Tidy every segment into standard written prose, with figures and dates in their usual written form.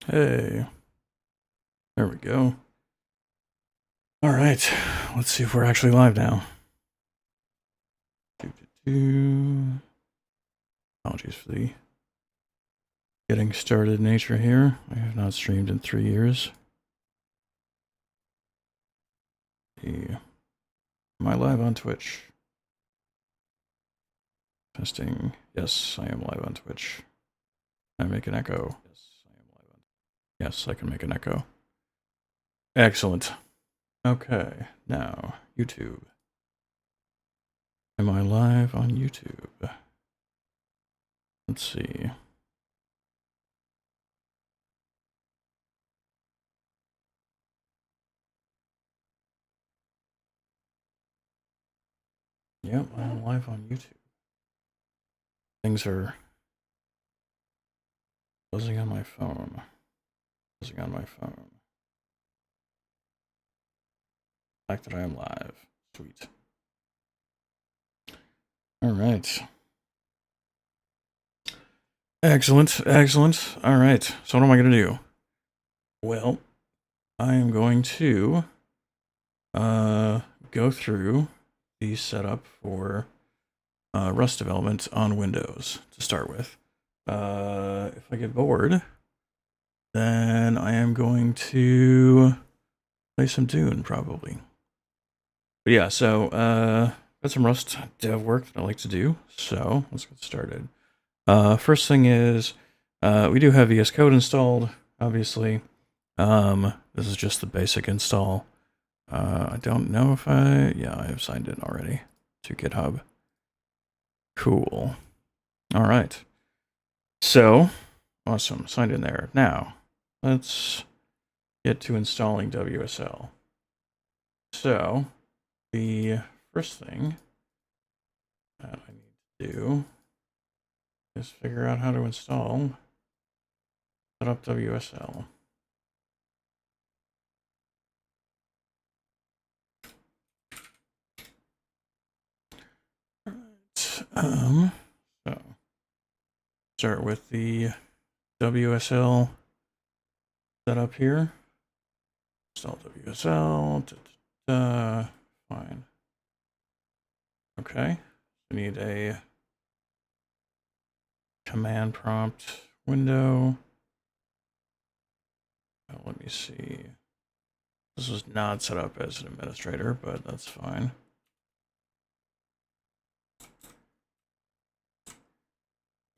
Hey, there we go. All right, let's see if we're actually live now. Apologies for the getting started nature here. I have not streamed in 3 years. Am I live on Twitch? Testing. Yes, I am live on Twitch. Can I make an echo? Yes, I can make an echo. Excellent. Okay, now YouTube. Am I live on YouTube? Let's see. Yep, I'm live on YouTube. Things are buzzing on my phone. Buzzing on my phone. The fact that I am live. Sweet. All right. Excellent. Excellent. All right. So what am I going to do? Well, I am going to go through the setup for Rust development on Windows to start with. If I get bored, then I am going to play some Dune, probably. But yeah, so got some Rust dev work that I like to do, so let's get started. First thing is, we do have VS Code installed, obviously. This is just the basic install. I don't know if I have signed in already to GitHub. Cool. All right. So, awesome, signed in there. Now, let's get to installing WSL. So, the first thing that I need to do is figure out how to install set up WSL. So start with the WSL setup here. Install WSL. Fine. Okay. We need a command prompt window. Let me see. This was not set up as an administrator, but that's fine.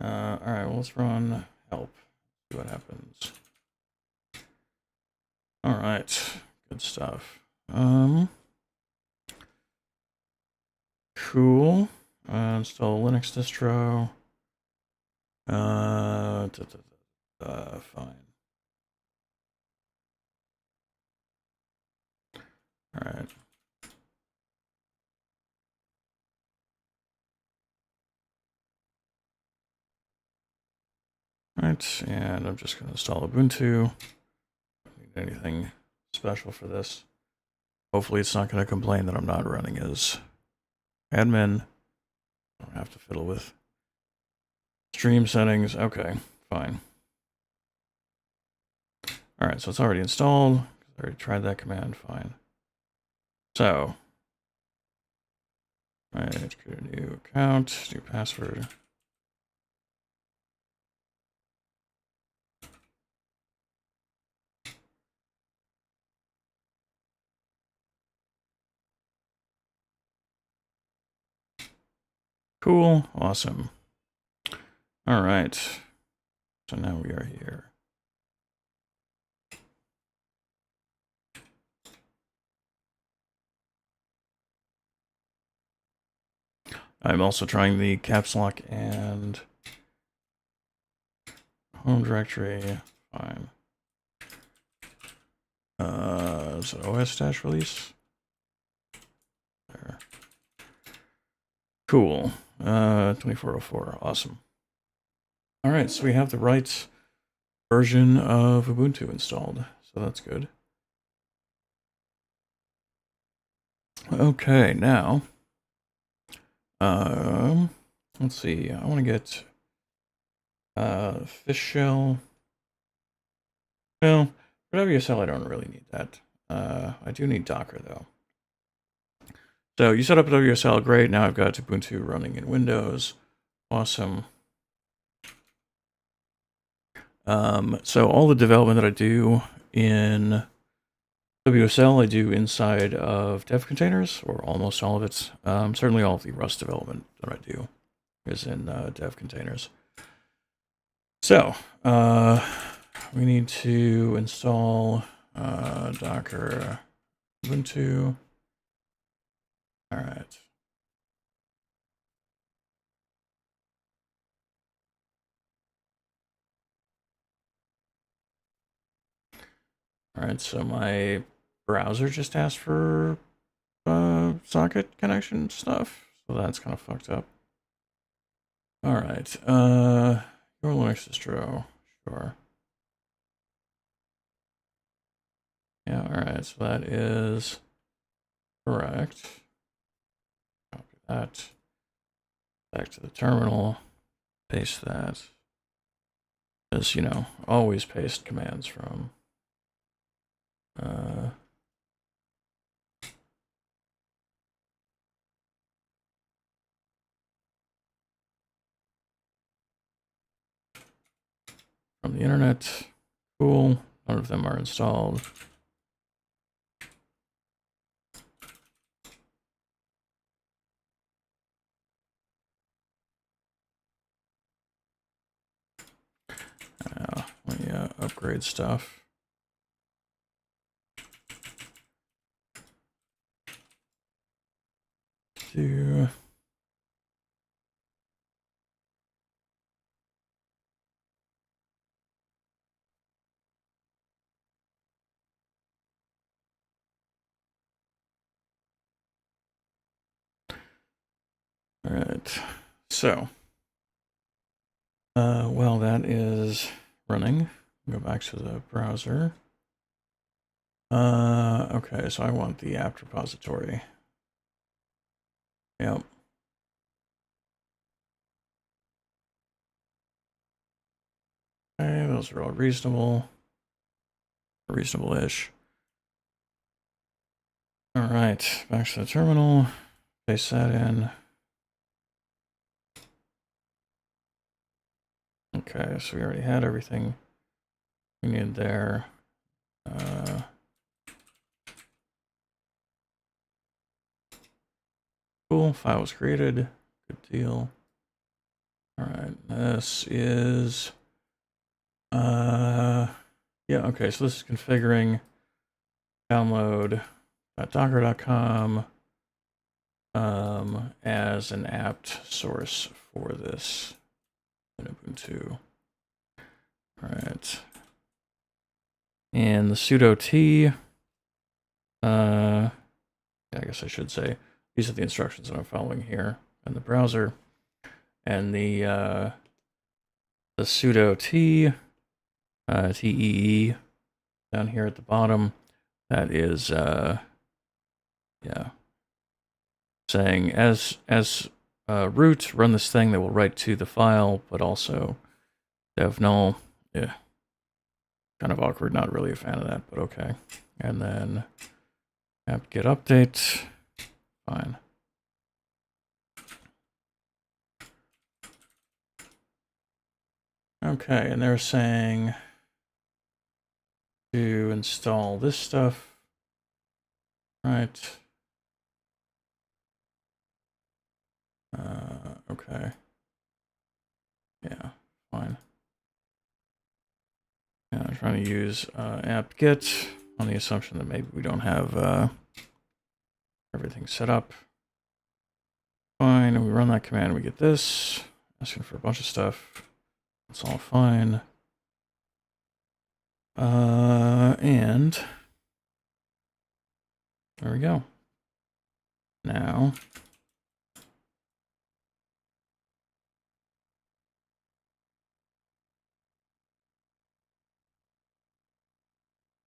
All right, well, let's run help. See what happens. All right, good stuff. Cool. Install Linux distro. Fine. All right. Right, and I'm just going to install Ubuntu. Don't need anything special for this. Hopefully it's not going to complain that I'm not running as admin. I don't have to fiddle with stream settings. Okay, fine. All right, so it's already installed. I already tried that command, fine. So, all right, create a new account, new password. Cool, awesome. All right, so now we are here. I'm also trying the caps lock and home directory. Fine. Is it OS- release? There. Cool. 2404. Awesome. All right, so we have the right version of Ubuntu installed, so that's good. Okay, now, let's see. I want to get fish shell Well, for WSL, I don't really need that. I do need Docker, though. So you set up WSL, great. Now I've got Ubuntu running in Windows. Awesome. So all the development that I do in WSL, I do inside of dev containers, or almost all of it. Certainly all of the Rust development that I do is in dev containers. So we need to install Docker Ubuntu. All right. All right, so my browser just asked for socket connection stuff, so that's kind of fucked up. All right, your Linux distro, sure. Yeah, all right, so that is correct. Copy that. Back to the terminal, paste that. As you know, always paste commands from the internet. Cool. None of them are installed. Let me upgrade stuff. Do all right. So, well, that is running. Go back to the browser. Okay, so I want the apt repository. Yep. Okay, those are all reasonable. Reasonable-ish. All right, back to the terminal. Paste that in. Okay, so we already had everything we needed there. Cool, file was created. Good deal. All right, this is, yeah, okay, so this is configuring download.docker.com as an apt source for this in Ubuntu. All right. And the sudo t, yeah, I guess I should say, these are the instructions that I'm following here in the browser. And the sudo t, tee, down here at the bottom, that is, yeah, saying as root, run this thing that will write to the file, but also dev null. Yeah, kind of awkward, not really a fan of that, but okay. And then apt-get update, fine. Okay, and they're saying to install this stuff, right? Okay. Yeah, fine. Yeah, I'm trying to use apt-get on the assumption that maybe we don't have everything set up. Fine, and we run that command, we get this, asking for a bunch of stuff. It's all fine. And there we go. Now,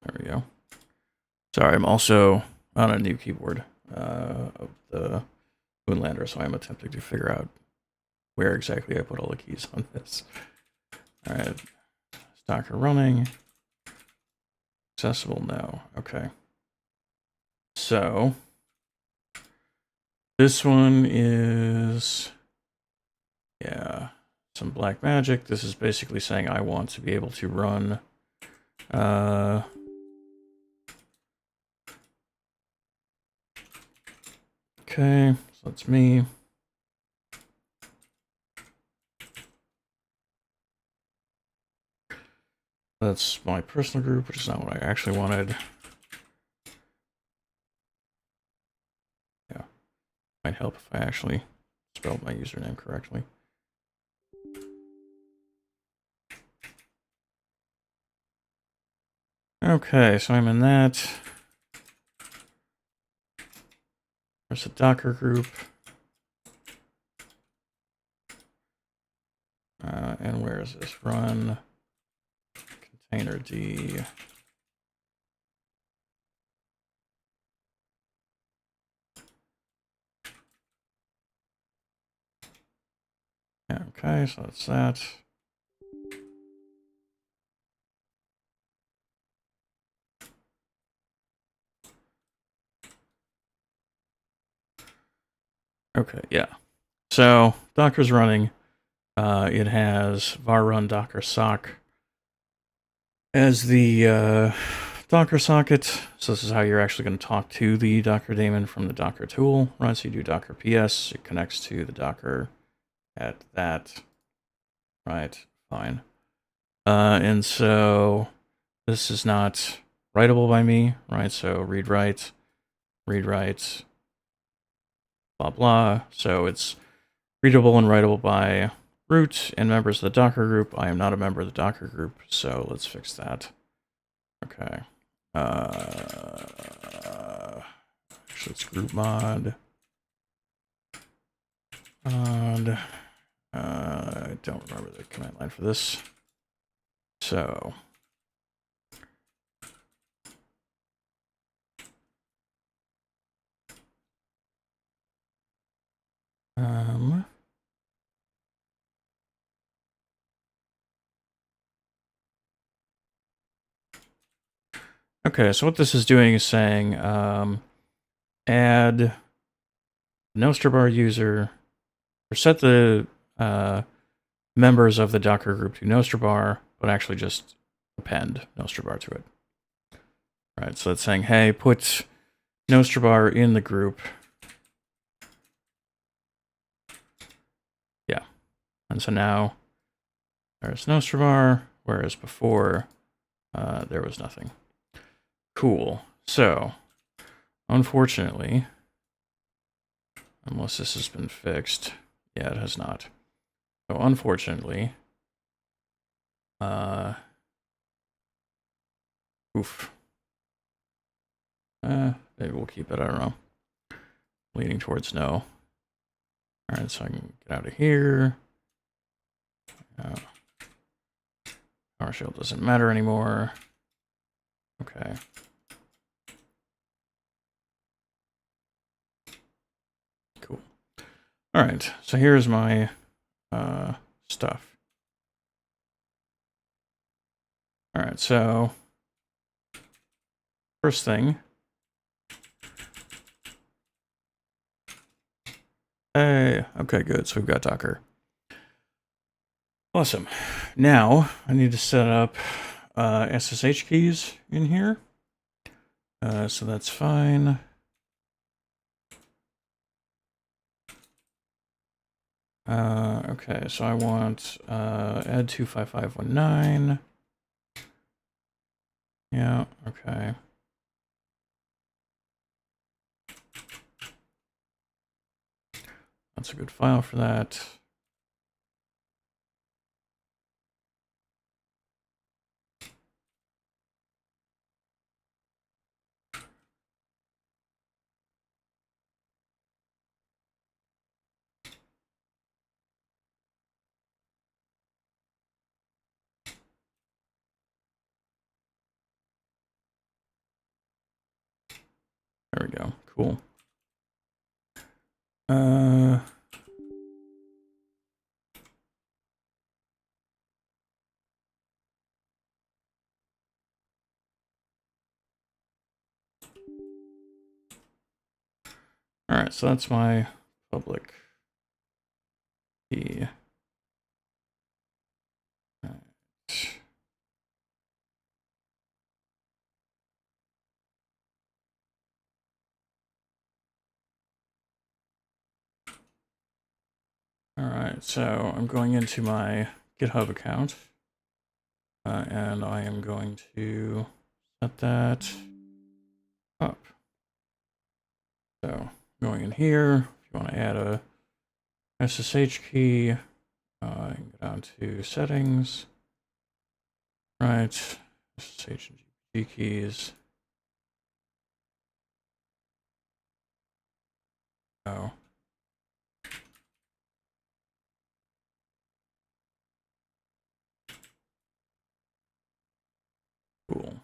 there we go. Sorry, I'm also on a new keyboard of the Moonlander, so I'm attempting to figure out where exactly I put all the keys on this. All right, Docker running. Accessible? No. Okay. So this one is, yeah, some black magic. This is basically saying I want to be able to run okay, so that's me. That's my personal group, which is not what I actually wanted. Yeah, might help if I actually spelled my username correctly. Okay, so I'm in that. There's a Docker group. And where is this? Run container D. Okay, so that's that. Okay, yeah. So Docker's running. It has var run docker sock as the Docker socket. So this is how you're actually going to talk to the Docker daemon from the Docker tool, right? So you do Docker PS, it connects to the Docker at that, right? Fine. And so this is not writable by me, right? So read write, blah blah. So it's readable and writable by root and members of the Docker group. I am not a member of the Docker group, so let's fix that. Okay. Actually, it's group mod. I don't remember the command line for this. So. Okay, so what this is doing is saying add Nostrobar user, or set the members of the Docker group to Nostrobar, but actually just append Nostrobar to it. Right, so it's saying, hey, put Nostrobar in the group. Yeah, and so now there's Nostrobar, whereas before there was nothing. Cool. So, unfortunately, unless this has been fixed, yeah, it has not. So, unfortunately, oof. Maybe we'll keep it, I don't know. Leaning towards no. Alright, so I can get out of here. PowerShell doesn't matter anymore. Okay. Cool. Alright, so here's my stuff. Alright, so first thing. Hey, okay, good. So we've got Docker. Awesome. Now I need to set up SSH keys in here. So that's fine. Okay, so I want add 25519. Yeah, okay. That's a good file for that. There we go. Cool. All right, so that's my public key. All right. All right, so I'm going into my GitHub account, and I am going to set that up. So going in here, if you want to add a SSH key, you can go down to settings, right, SSH and GPG keys. Oh. Cool.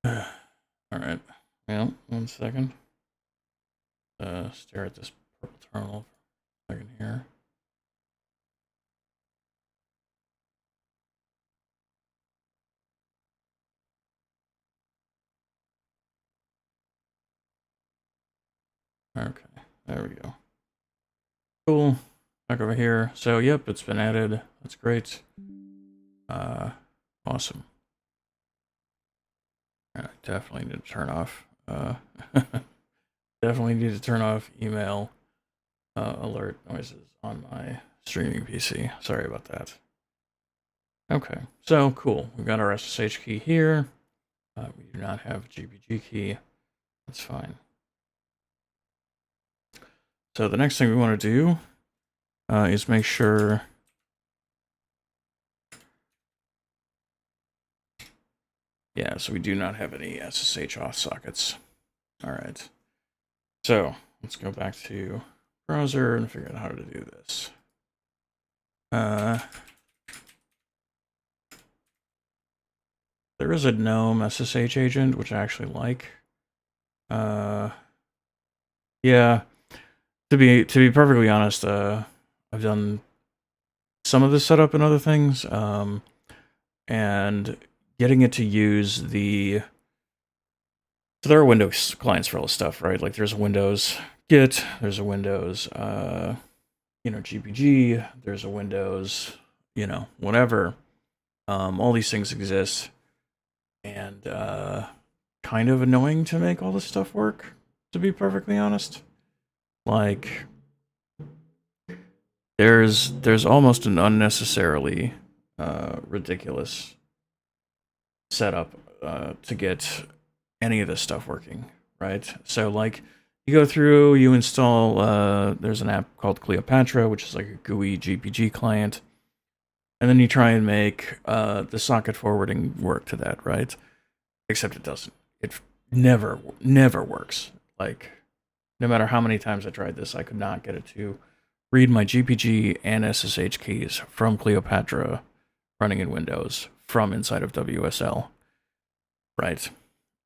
All right. Yeah, 1 second. Stare at this purple terminal for a second here. Okay, there we go. Cool. Back over here. So, yep, it's been added. That's great. Awesome. I definitely need to turn off. Definitely need to turn off email alert noises on my streaming PC. Sorry about that. Okay, so cool. We've got our SSH key here. We do not have a GPG key. That's fine. So the next thing we want to do is make sure yeah, so we do not have any SSH off sockets. All right. So let's go back to browser and figure out how to do this. There is a GNOME SSH agent, which I actually like. Yeah, to be perfectly honest, I've done some of this setup and other things, and getting it to use the so there are Windows clients for all this stuff, right? Like there's a Windows Git, there's a Windows GPG, there's a Windows, whatever. All these things exist, and kind of annoying to make all this stuff work, to be perfectly honest. Like there's almost an unnecessarily ridiculous setup to get any of this stuff working, right? So like you go through, you install there's an app called Cleopatra, which is like a GUI GPG client, and then you try and make the socket forwarding work to that, right? Except it doesn't. It never works. Like no matter how many times I tried this, I could not get it to read my GPG and SSH keys from Cleopatra running in Windows from inside of WSL, right?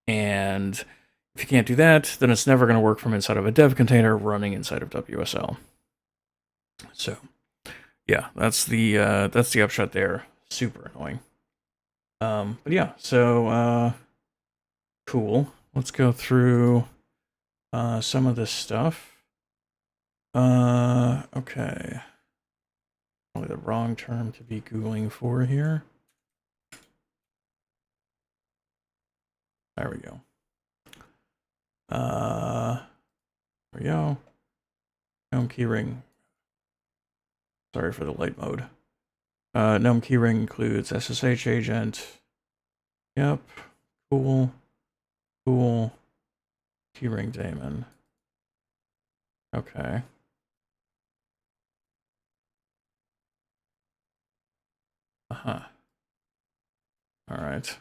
And if you can't do that, then it's never going to work from inside of a dev container running inside of WSL. So, yeah, that's the upshot there. Super annoying. But yeah, so cool. Let's go through some of this stuff. Okay. Probably the wrong term to be Googling for here. There we go. There we go. GNOME keyring. Sorry for the light mode. GNOME keyring includes SSH agent. Yep. Cool. Cool. Keyring daemon. Okay. Uh-huh. All right.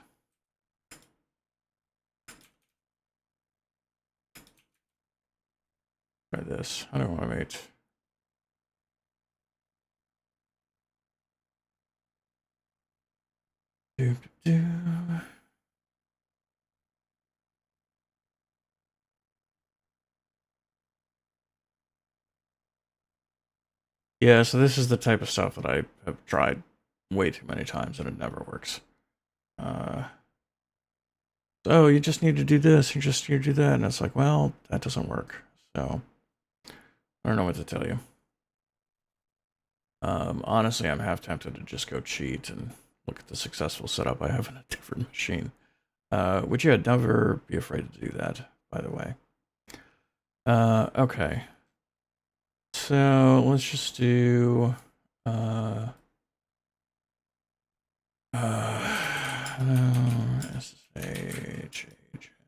Try this. I don't want to wait. Yeah, so this is the type of stuff that I have tried way too many times and it never works. oh, you just need to do this, you just need to do that. And it's like, well, that doesn't work. So I don't know what to tell you. Honestly, I'm half tempted to just go cheat and look at the successful setup I have in a different machine. Which, yeah, never be afraid to do that, by the way. Okay. So let's just do SSH agent.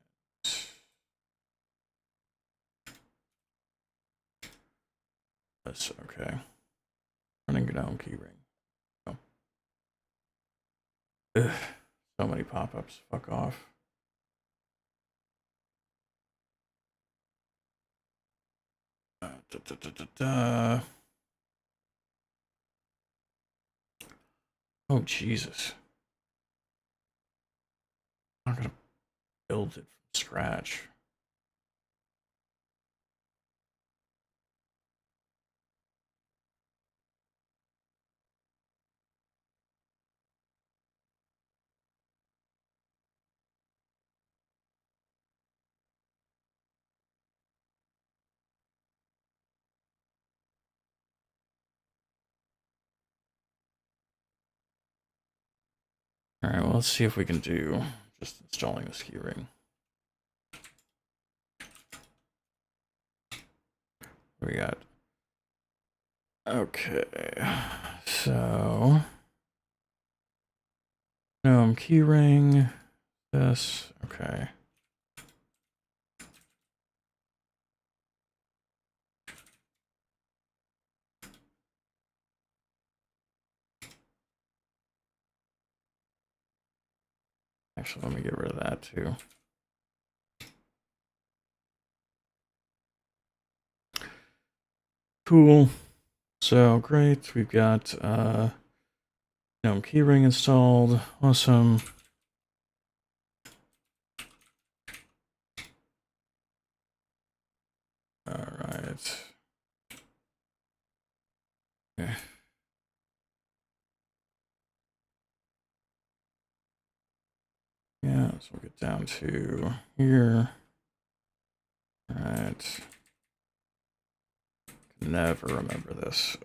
That's okay. Running GNOME keyring. Oh. Ugh, so many pop-ups. Fuck off. Oh, Jesus. I'm not gonna build it from scratch. All right, well, let's see if we can do just installing this keyring. What we got? Okay, so GNOME keyring. This, okay. Actually, let me get rid of that too. Cool. So great, we've got GNOME keyring installed. Awesome. All right. Okay. Yeah, so we'll get down to here. All right. Never remember this.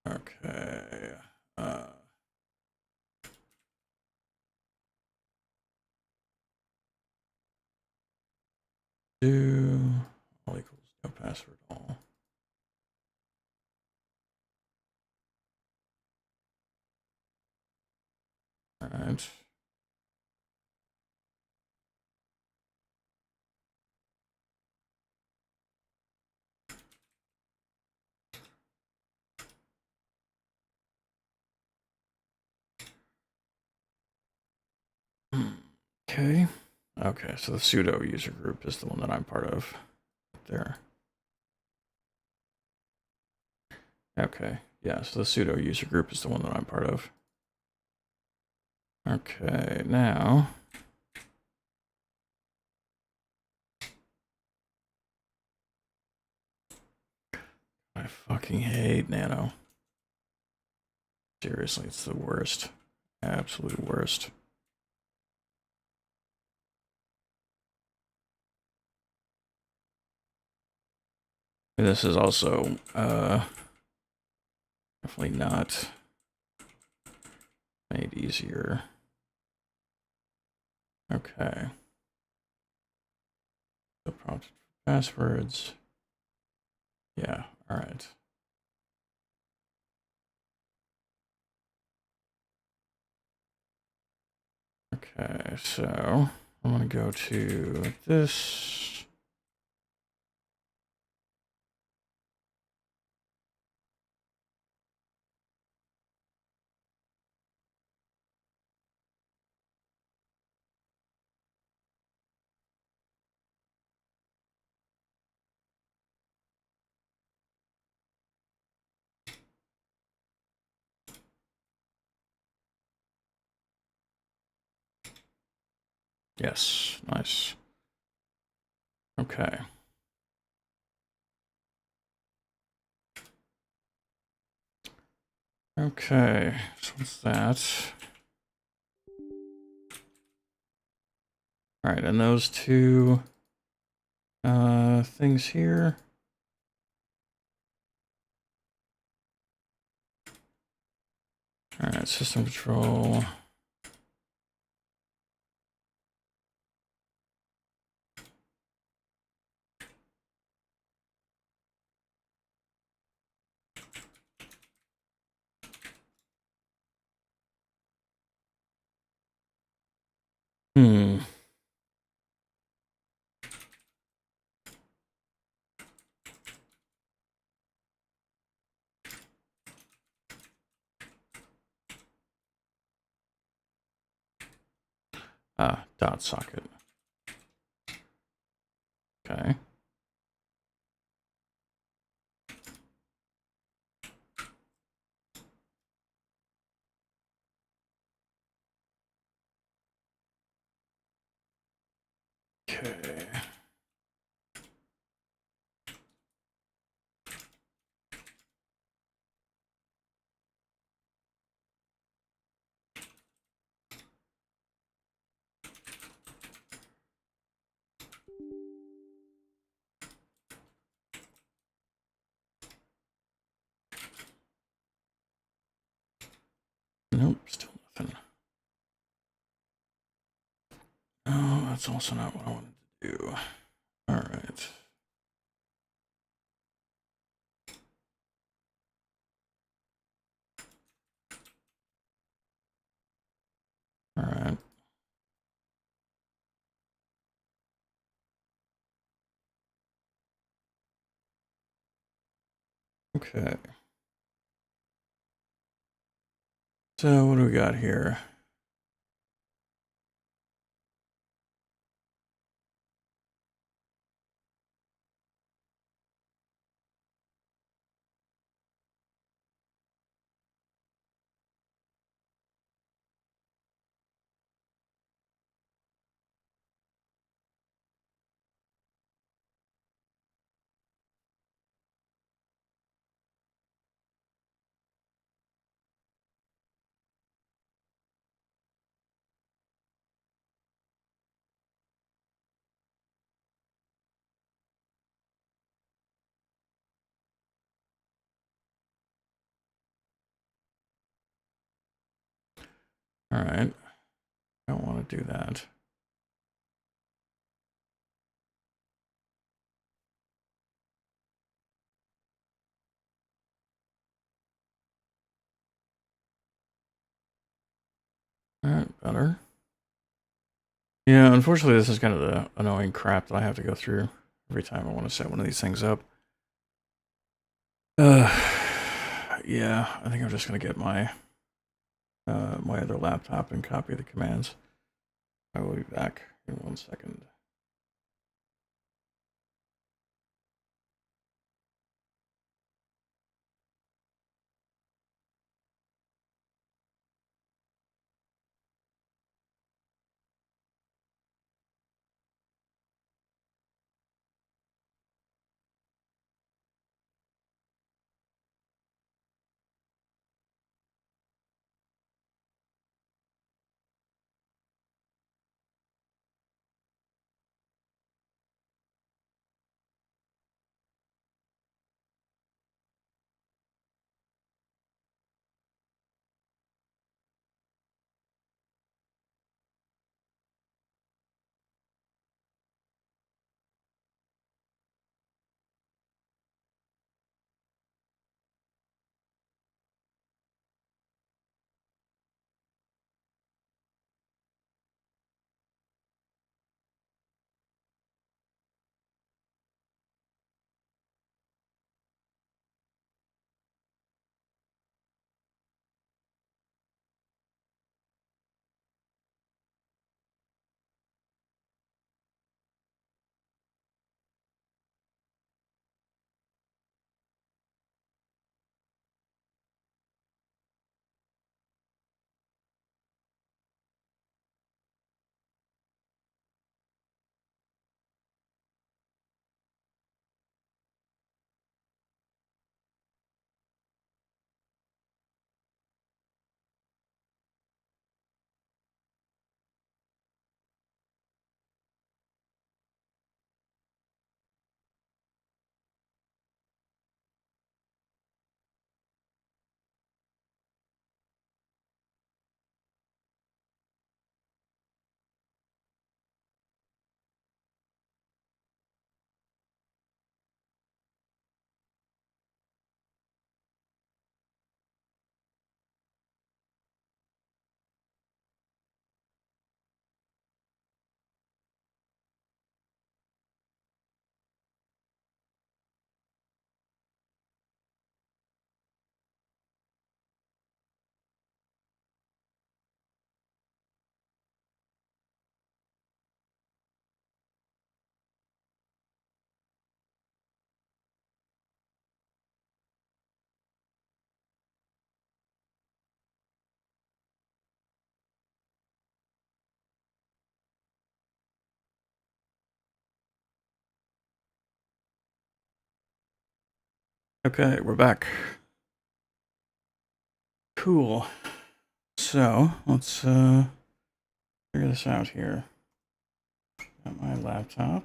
Okay. Do all equals no password all. All right. Okay. Okay, so the sudo user group is the one that I'm part of. There. Okay. Yeah, so the sudo user group is the one that I'm part of. Okay, now. I fucking hate Nano. Seriously, it's the worst. Absolute worst. And this is also definitely not made easier. Okay. So prompted for passwords. Yeah, all right. Okay, so I'm gonna go to this. Yes, nice. Okay. Okay, so what's that? All right, and those two things here. All right, system control. Hmm. Dot socket. Okay. Okay. Nope, still nothing. Oh, that's also not what I wanted to do. All right. All right. Okay. So what do we got here? All right. I don't want to do that. All right, better. Yeah, unfortunately, this is kind of the annoying crap that I have to go through every time I want to set one of these things up. Uh, yeah, I think I'm just gonna get my my other laptop and copy the commands. I will be back in 1 second. Okay, we're back. Cool. So let's figure this out here. Got my laptop.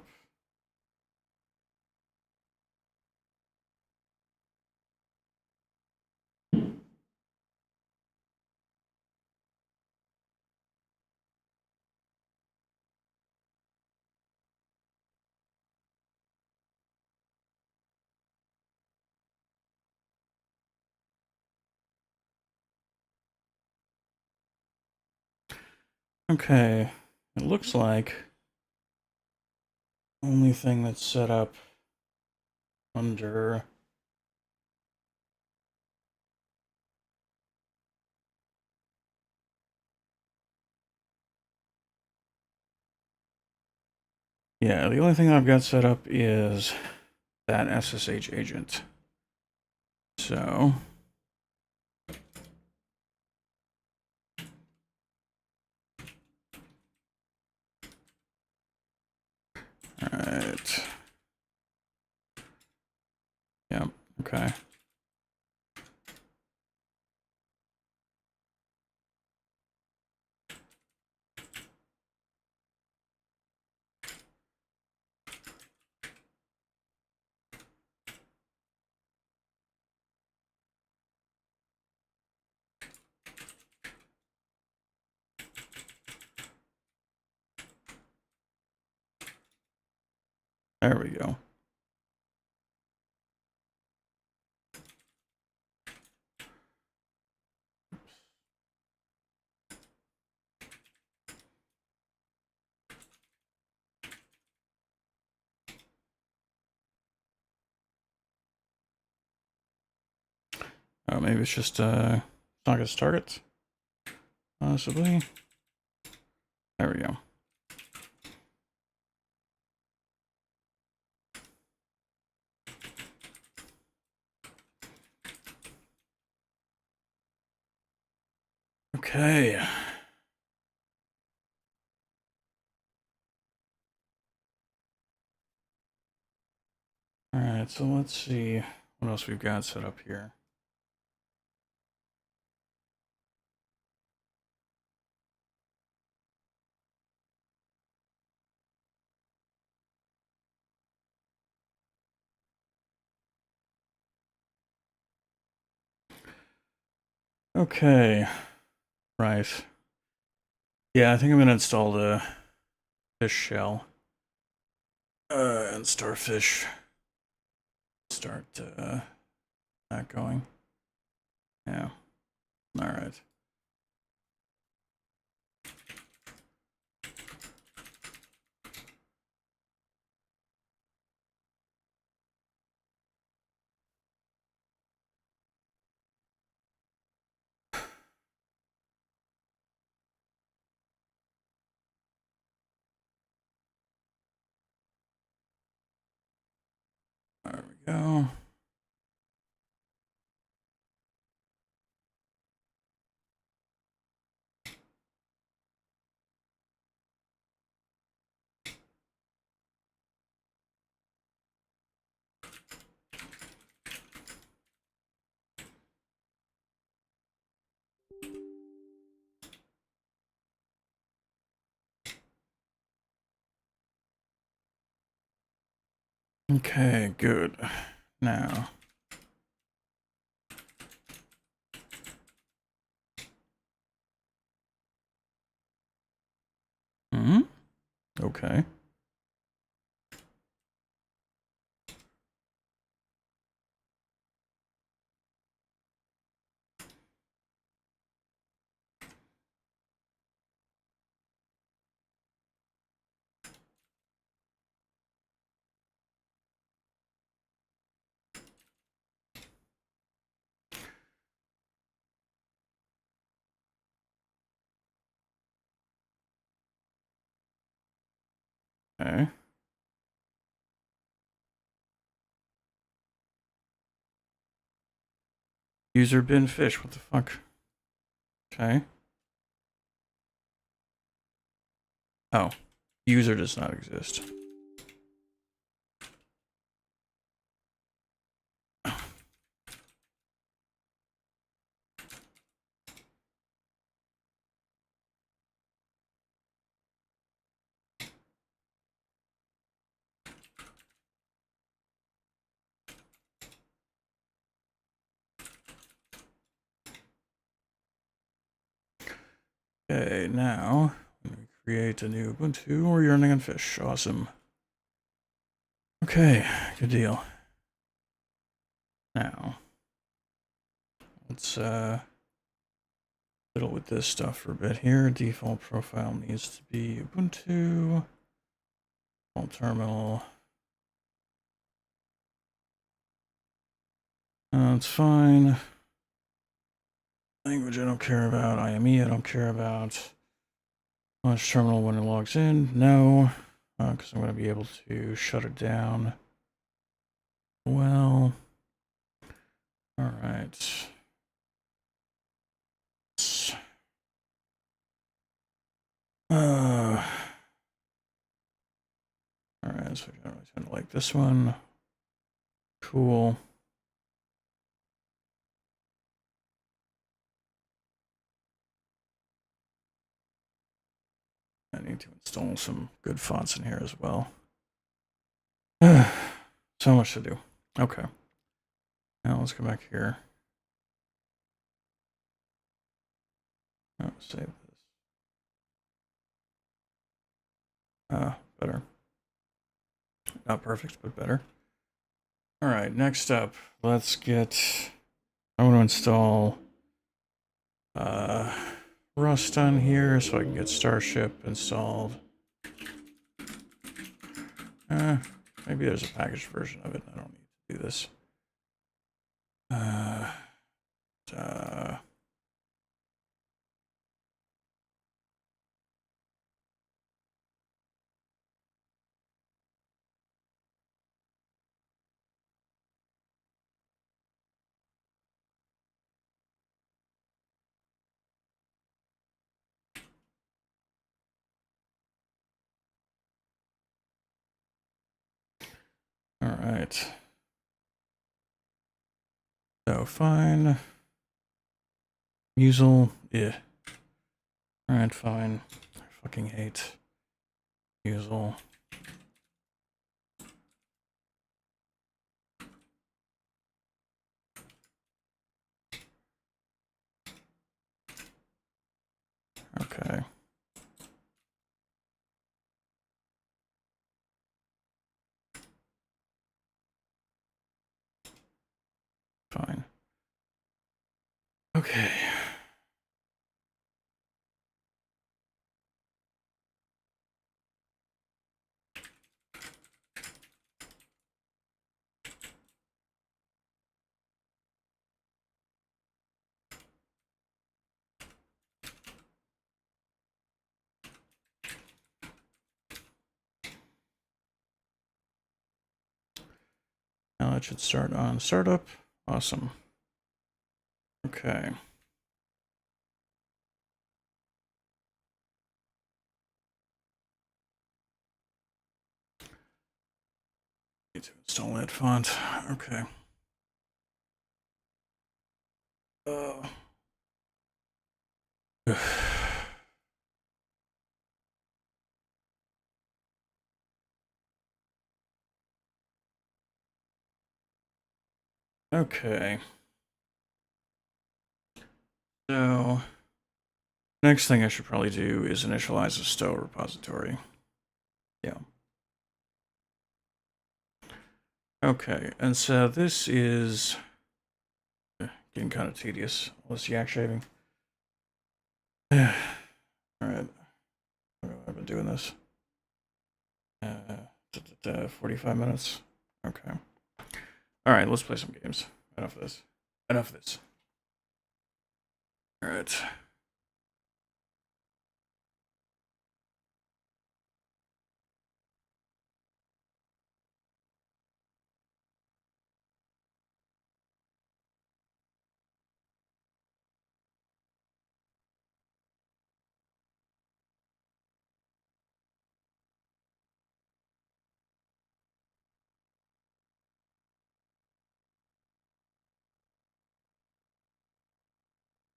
Okay, it looks like only thing that's set up under yeah, the only thing I've got set up is that SSH agent. So all right. Yep, okay. There we go. Oh, maybe it's just not gonna start it. Possibly. There we go. Okay. All right, so let's see what else we've got set up here. Okay, right. Yeah, I think I'm gonna install the fish shell and starfish. Start that going. Yeah. All right. There we go. Okay, good. Now. Hmm? Okay. Okay. User bin fish. What the fuck? Okay. Oh. User does not exist. Okay, now let me create a new Ubuntu. We're running on fish. Awesome. Okay, good deal. Now, let's fiddle with this stuff for a bit here. Default profile needs to be Ubuntu. Default terminal. That's fine. Language I don't care about. IME I don't care about. Launch terminal when it logs in. No, because I'm going to be able to shut it down. Well, all right. All right, so I generally tend to like this one. Cool. I need to install some good fonts in here as well. So much to do. Okay. Now let's go back here. Oh, save this. Better. Not perfect, but better. All right, next up, let's get, I want to install Rust on here so I can get Starship installed. Maybe there's a packaged version of it. I don't need to do this. All right. So fine. Musel, yeah. All right, fine. I fucking hate Musel. Okay. Fine. Okay. Now it should start on startup. Awesome. Okay. Need to install that font. Okay. Okay. So, next thing I should probably do is initialize a stow repository. Yeah. Okay, and so this is getting kind of tedious. All this yak shaving. All right. I've been doing this. 45 minutes. Okay. All right, let's play some games. Enough of this. Enough of this. All right.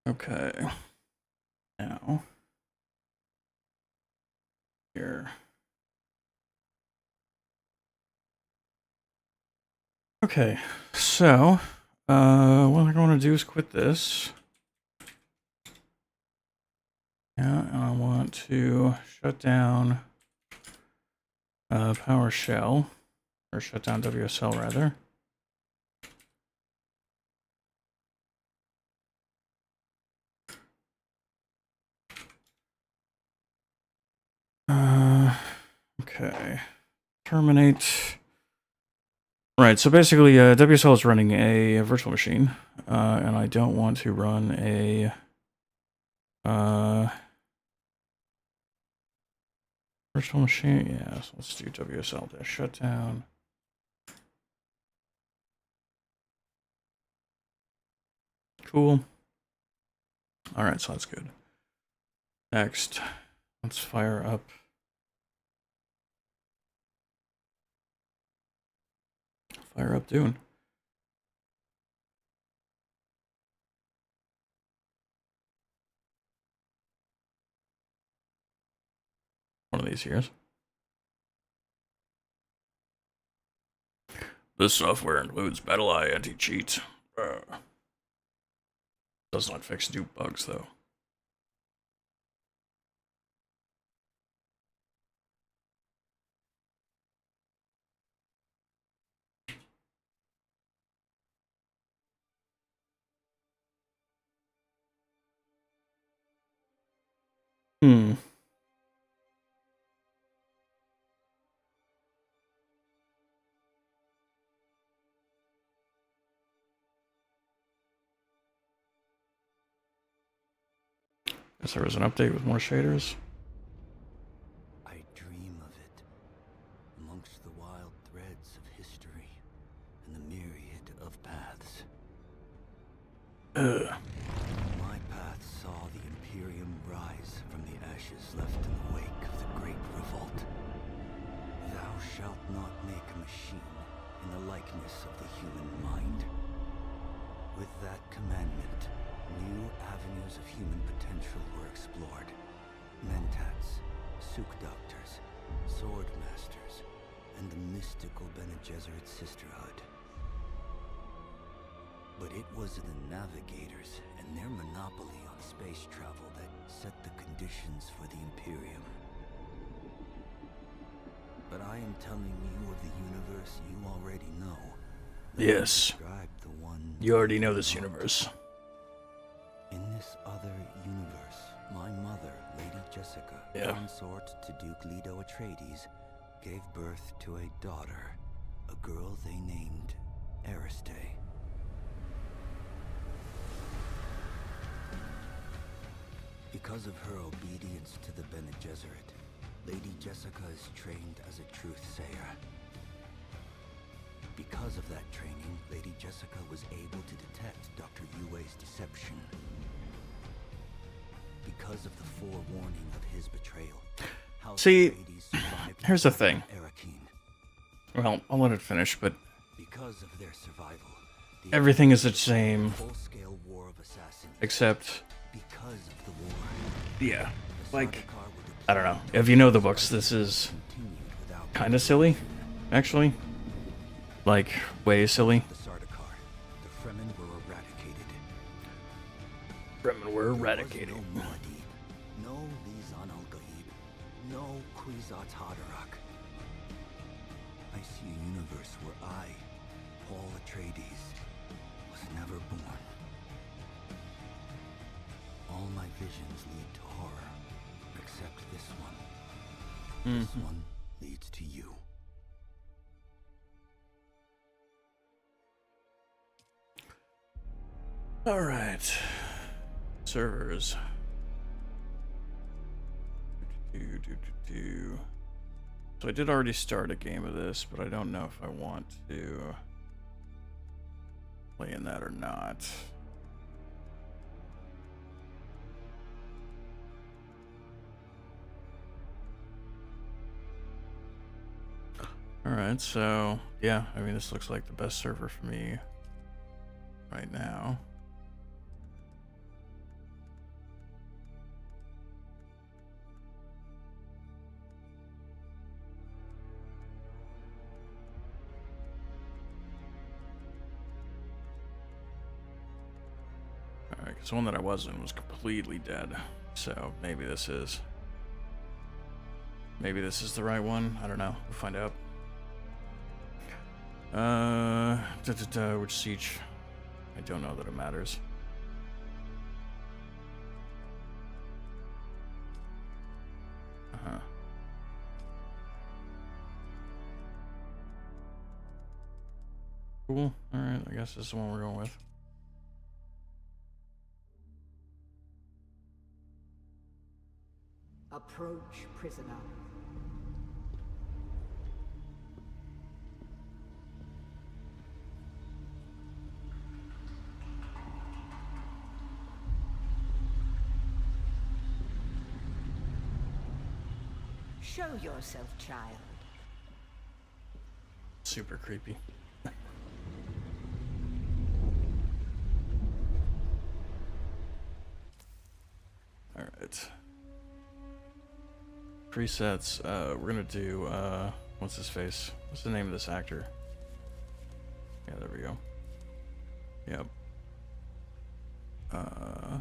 Okay. Now, here. Okay, so, what I'm going to do is quit this. Yeah, and I want to shut down PowerShell, or shut down WSL rather. Okay. Terminate. Right, so basically WSL is running a virtual machine, and I don't want to run a virtual machine. Yeah, so let's do WSL-shutdown. Cool. All right, so that's good. Next, let's fire up Dune. One of these years. This software includes BattlEye anti-cheat. Does not fix dupe bugs though. Guess there was an update with more shaders. I dream of it, amongst the wild threads of history and the myriad of paths. My path saw the Imperium rise from the ashes left in the wake of the Great Revolt. Thou shalt not make a machine in the likeness of the human mind. With that commandment, new avenues of human potential were explored. Mentats, Suk Doctors, Sword Masters, and the mystical Bene Gesserit Sisterhood. But it was the Navigators and their monopoly on space travel that set the conditions for the Imperium. But I am telling you of the universe you already know. Yes. The one you already know this universe. In this other universe, my mother, Lady Jessica, consort to Duke Leto Atreides, gave birth to a daughter, a girl they named Ariste. Because of her obedience to the Bene Gesserit, Lady Jessica is trained as a truth-sayer. Because of that training, Lady Jessica was able to detect Dr. Yue's deception. Because of the forewarning of his betrayal. See, here's the thing. Well, I'll let it finish, but because of their survival, everything is the same, full-scale war of assassins, except because of the war. Yeah, like, I don't know. If you know the books, this is kind of silly, actually. Like, way silly. The Sardaukar, the Fremen were eradicated. Fremen were eradicated. No Muad'Dib, no Lisan al-Gaib, no Kwisatz Haderach. I see a universe where I, Paul Atreides, was never born. All my visions lead to horror, except this one. This one leads to you. All right. Servers. So I did already start a game of this, but I don't know if I want to play in that or not. Alright, so yeah, I mean, this looks like the best server for me right now. Alright, because the one that I was in was completely dead. So maybe this is the right one. I don't know. We'll find out. Which siege? I don't know that it matters. Cool. Alright, I guess this is the one we're going with. Approach, prisoner. Show yourself, child. Super creepy. Alright. Presets, we're gonna do, what's his face? What's the name of this actor? Yeah, there we go. Yep. Right.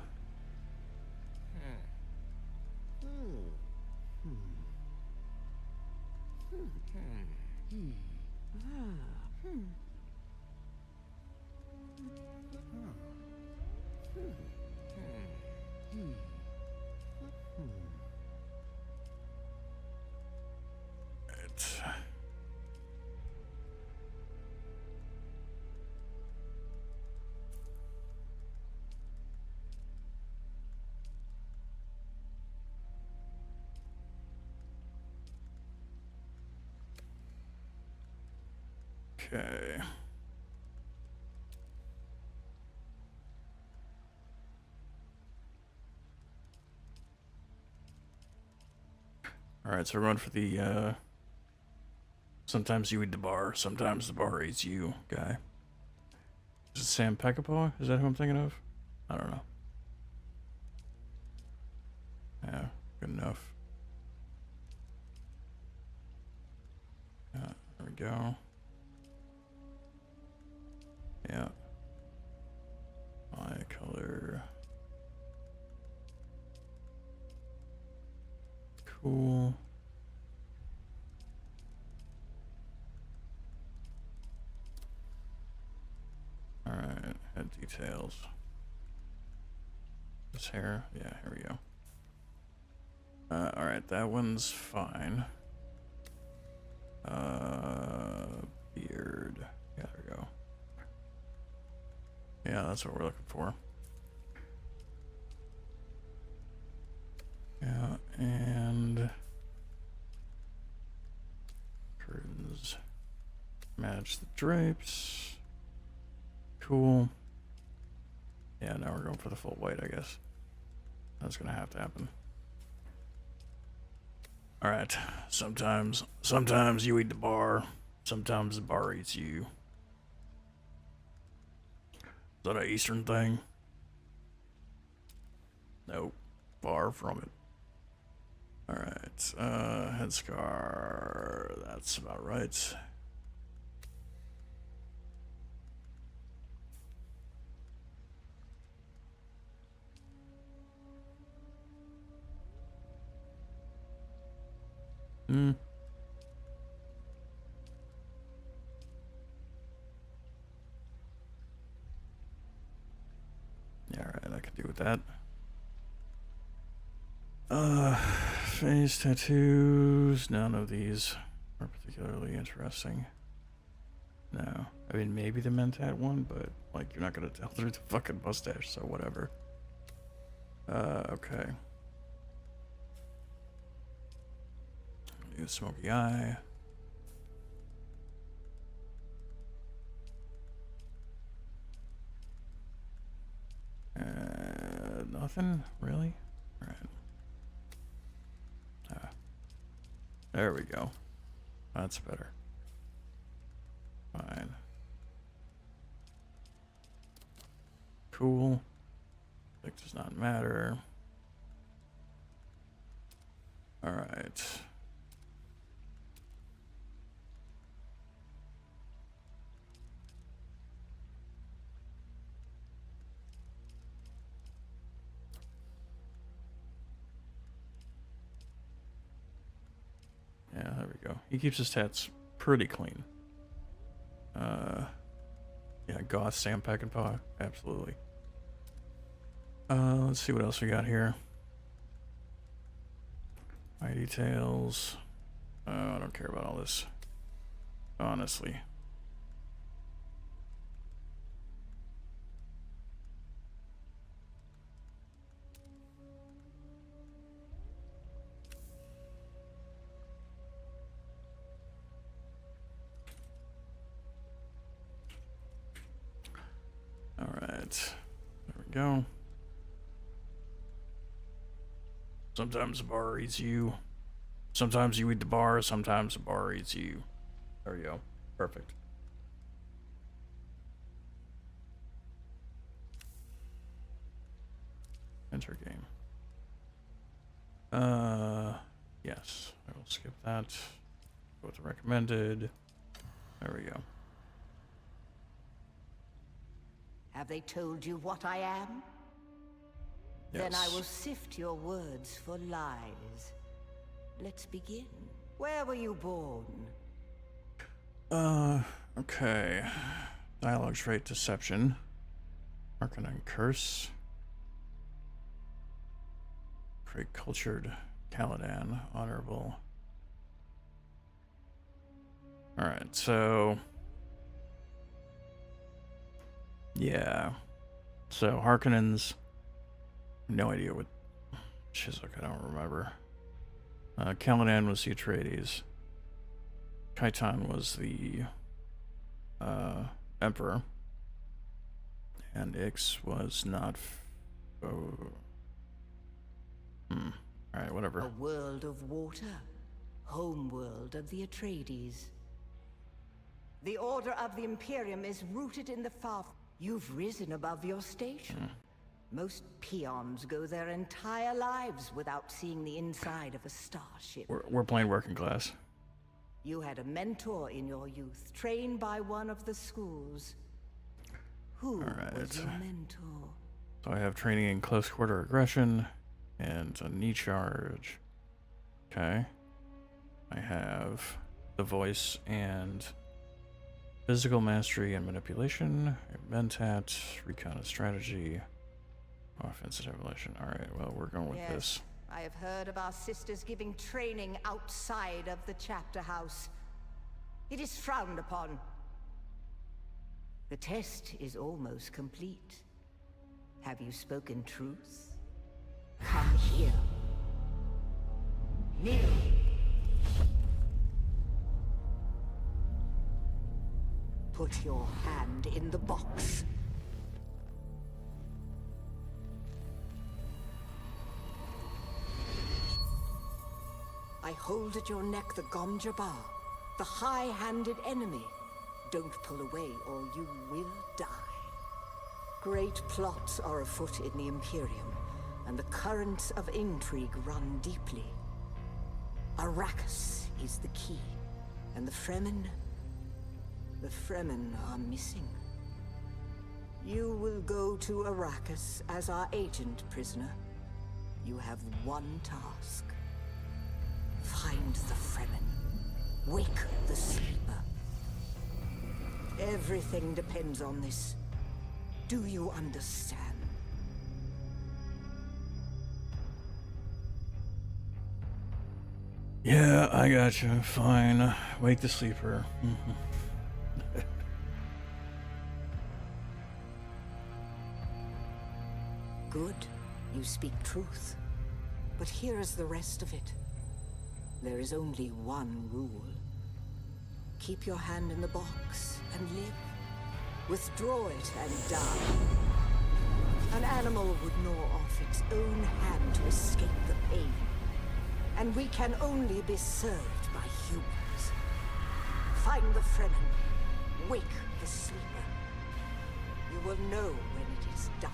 Okay. Alright, so we're going for the, sometimes you eat the bar, sometimes the bar eats you guy. Is it Sam Peckinpah? Is that who I'm thinking of? I don't know. Yeah, good enough. Yeah, there we go. Yeah. My color. Cool. Alright, head details. This hair? Yeah, here we go. Alright, that one's fine. Beard. Yeah, there we go. Yeah, that's what we're looking for. Yeah, and curtains match the drapes. Cool. Yeah, now we're going for the full white, I guess. That's gonna have to happen. Alright, sometimes you eat the bar, sometimes the bar eats you. Is that an Eastern thing? Nope, far from it. Alright, headscar, that's about right. Yeah, alright, I could do with that. Face tattoos. None of these are particularly interesting. No. I mean, maybe the Mentat one, but, like, you're not gonna tell through the fucking mustache, so whatever. Okay. Do smoky eye. Nothing? Really? Alright. There we go. That's better. Fine. Cool. Thick does not matter. Alright. he keeps his tats pretty clean. Yeah, Goth, Sam Peckinpah, absolutely. Let's see what else we got here. My details. I don't care about all this, honestly. All right, there we go. Sometimes the bar eats you. Sometimes you eat the bar, sometimes the bar eats you. There you go. Perfect. Enter game. Yes. I will skip that. Go with the recommended. There we go. Have they told you what I am? Then I will sift your words for lies. Let's begin. Where were you born? Okay. Dialogue trait, deception. Arcanine curse. Create cultured Caladan, honorable. Alright, so... yeah. So, Harkonnens... no idea what... Chiswick, I don't remember. Caladan was the Atreides. Kaitan was the... Emperor. And Ix was not... Alright, whatever. A world of water. Home world of the Atreides. The Order of the Imperium is rooted in the far... You've risen above your station. Most peons go their entire lives without seeing the inside of a starship. We're playing working class. You had a mentor in your youth, trained by one of the schools. Who was your mentor? So I have training in close quarter aggression and a knee charge. Okay. I have the voice and physical mastery and manipulation, mentat, recon and strategy, offensive evolution. Alright, well, we're going with this. I have heard of our sisters giving training outside of the chapter house. It is frowned upon. The test is almost complete. Have you spoken truth? Come here. Kneel. Put your hand in the box. I hold at your neck the Gom Jabbar, the high-handed enemy. Don't pull away or you will die. Great plots are afoot in the Imperium, and the currents of intrigue run deeply. Arrakis is the key, and the Fremen are missing. You will go to Arrakis as our agent, prisoner. You have one task. Find the Fremen. Wake the sleeper. Everything depends on this. Do you understand? Yeah, I gotcha. Fine. Wake the sleeper. Good. You speak truth. But here is the rest of it. There is only one rule. Keep your hand in the box and live. Withdraw it and die. An animal would gnaw off its own hand to escape the pain. And we can only be served by humans. Find the Fremen. Wake the sleeper. You will know when it is done.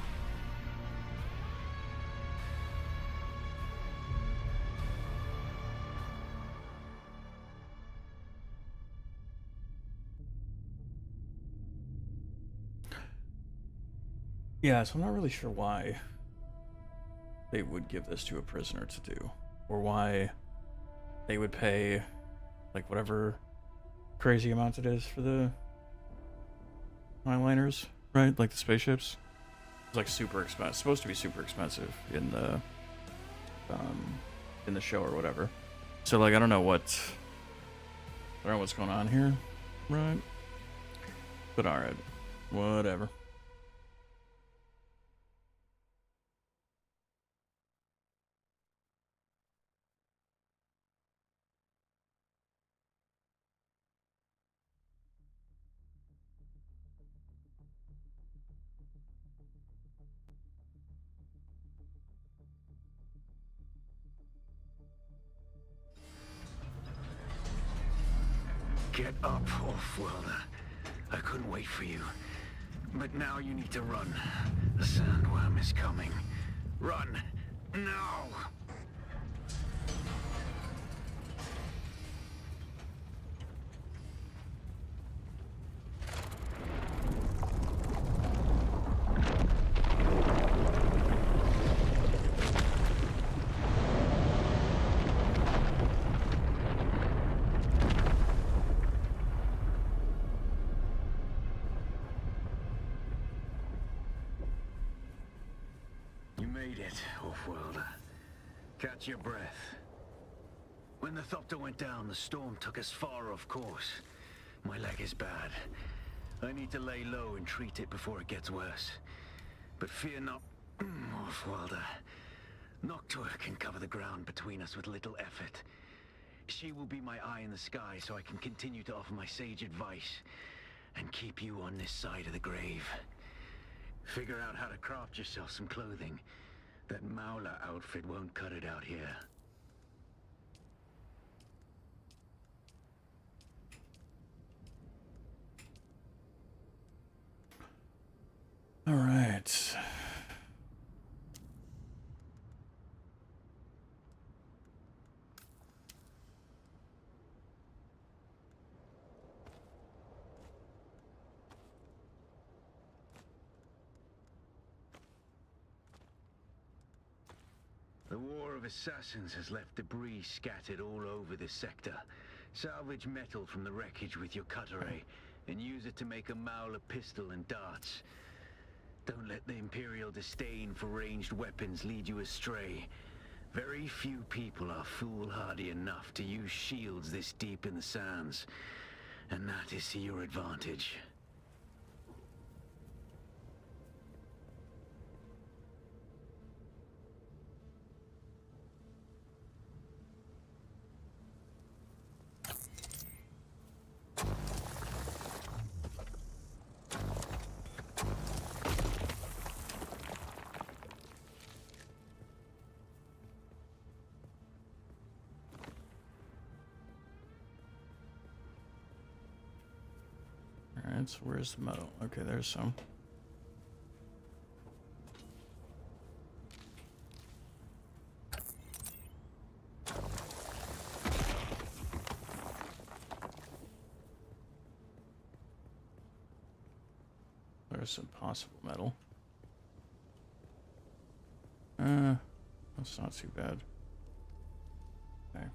Yeah, so I'm not really sure why they would give this to a prisoner to do, or why they would pay like whatever crazy amounts it is for the Highliners, right? Like the spaceships. It's like super expensive. It's supposed to be super expensive in the show or whatever. So like I don't know what's going on here, right? But all right, whatever. Get up, Off-Worlder. I couldn't wait for you. But now you need to run. The sandworm is coming. Run! Now! You made it, Off-Worlder. Catch your breath. When the Thopter went down, the storm took us far off course. My leg is bad. I need to lay low and treat it before it gets worse. But fear not, Off-Worlder. Noctua can cover the ground between us with little effort. She will be my eye in the sky so I can continue to offer my sage advice and keep you on this side of the grave. Figure out how to craft yourself some clothing. That Mauler outfit won't cut it out here. All right. The War of Assassins has left debris scattered all over this sector. Salvage metal from the wreckage with your cutter ray, and use it to make a Mauler pistol and darts. Don't let the Imperial disdain for ranged weapons lead you astray. Very few people are foolhardy enough to use shields this deep in the sands, and that is to your advantage. All right, so where's the metal? Okay, there's some. There's some possible metal. That's not too bad. Okay.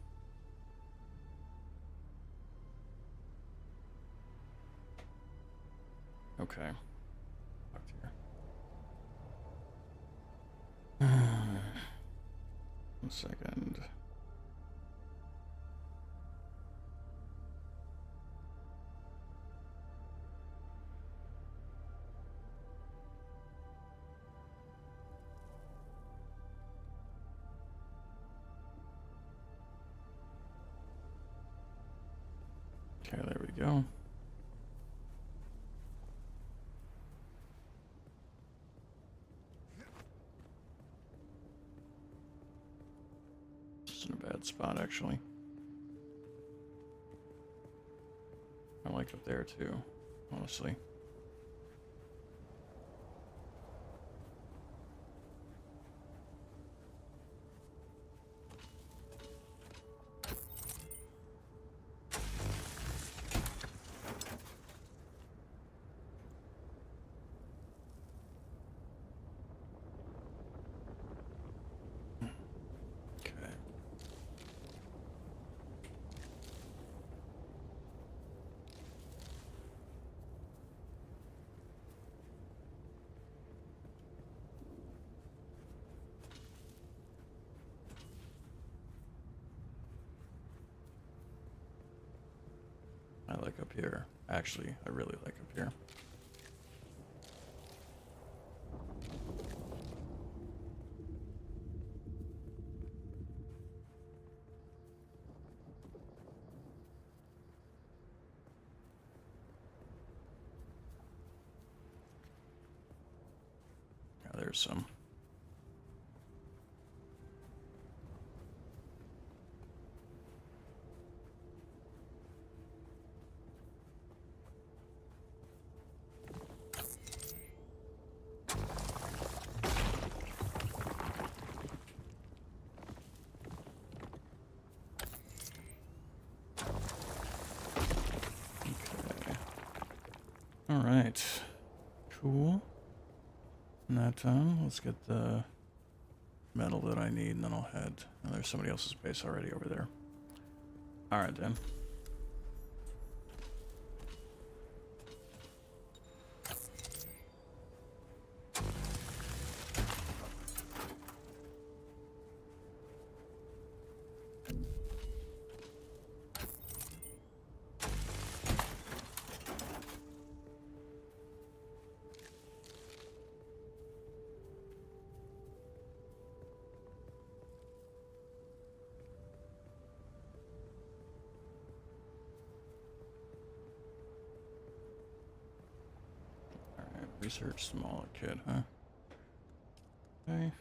Okay. Fuck here. 1 second. Okay, there we go. This isn't a bad spot, actually. I liked it there, too, honestly. like up here. Actually, I really like up here. Yeah, there's some. All right, cool. And that done. Let's get the metal that I need, and then I'll head. Oh, there's somebody else's base already over there. All right, then. Alright, research small kid, huh? Okay.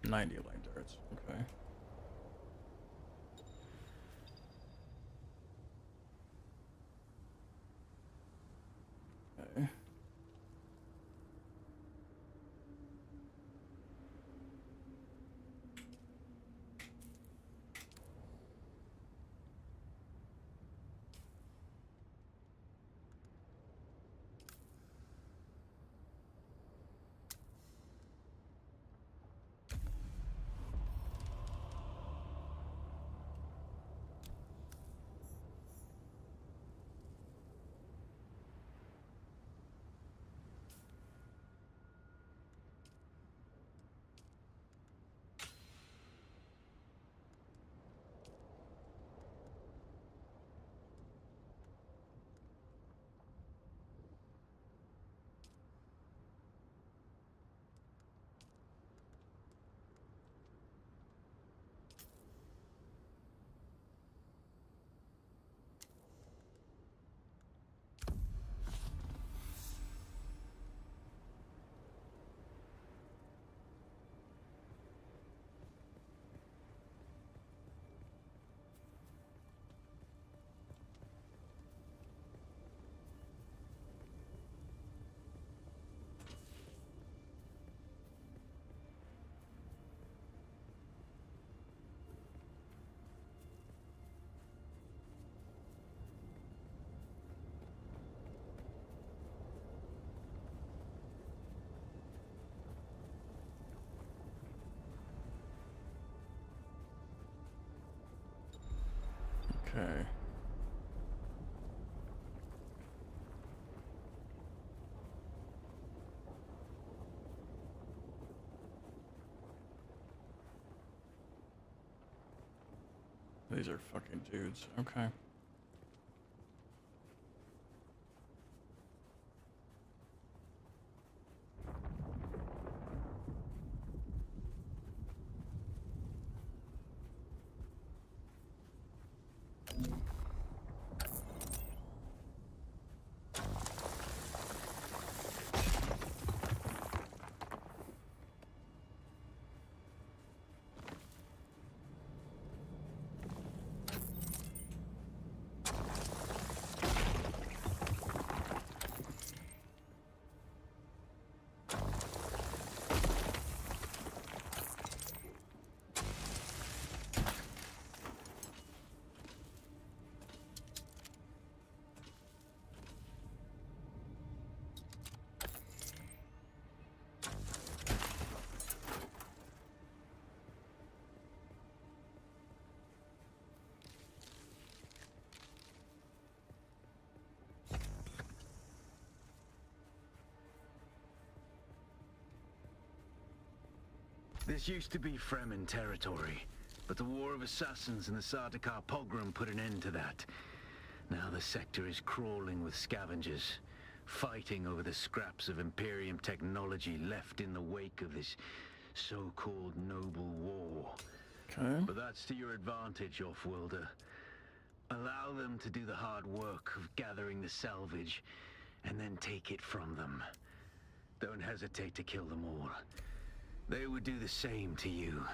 $90 light darts. Okay. Okay. Okay. These are fucking dudes. Okay. This used to be Fremen territory, but the War of Assassins and the Sardaukar pogrom put an end to that. Now the sector is crawling with scavengers, fighting over the scraps of Imperium technology left in the wake of this so-called noble war. Okay. But that's to your advantage, Offworlder. Allow them to do the hard work of gathering the salvage, and then take it from them. Don't hesitate to kill them all. They would do the same to you.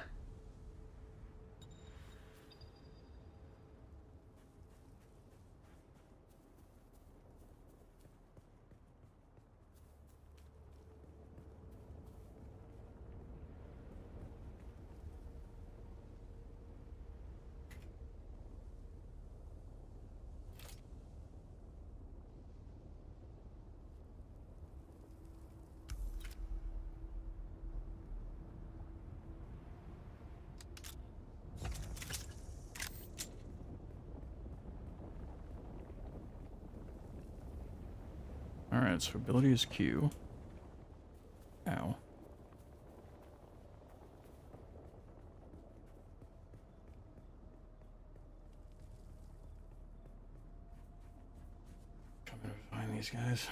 Alright, so ability is Q. Ow. Coming to find these guys.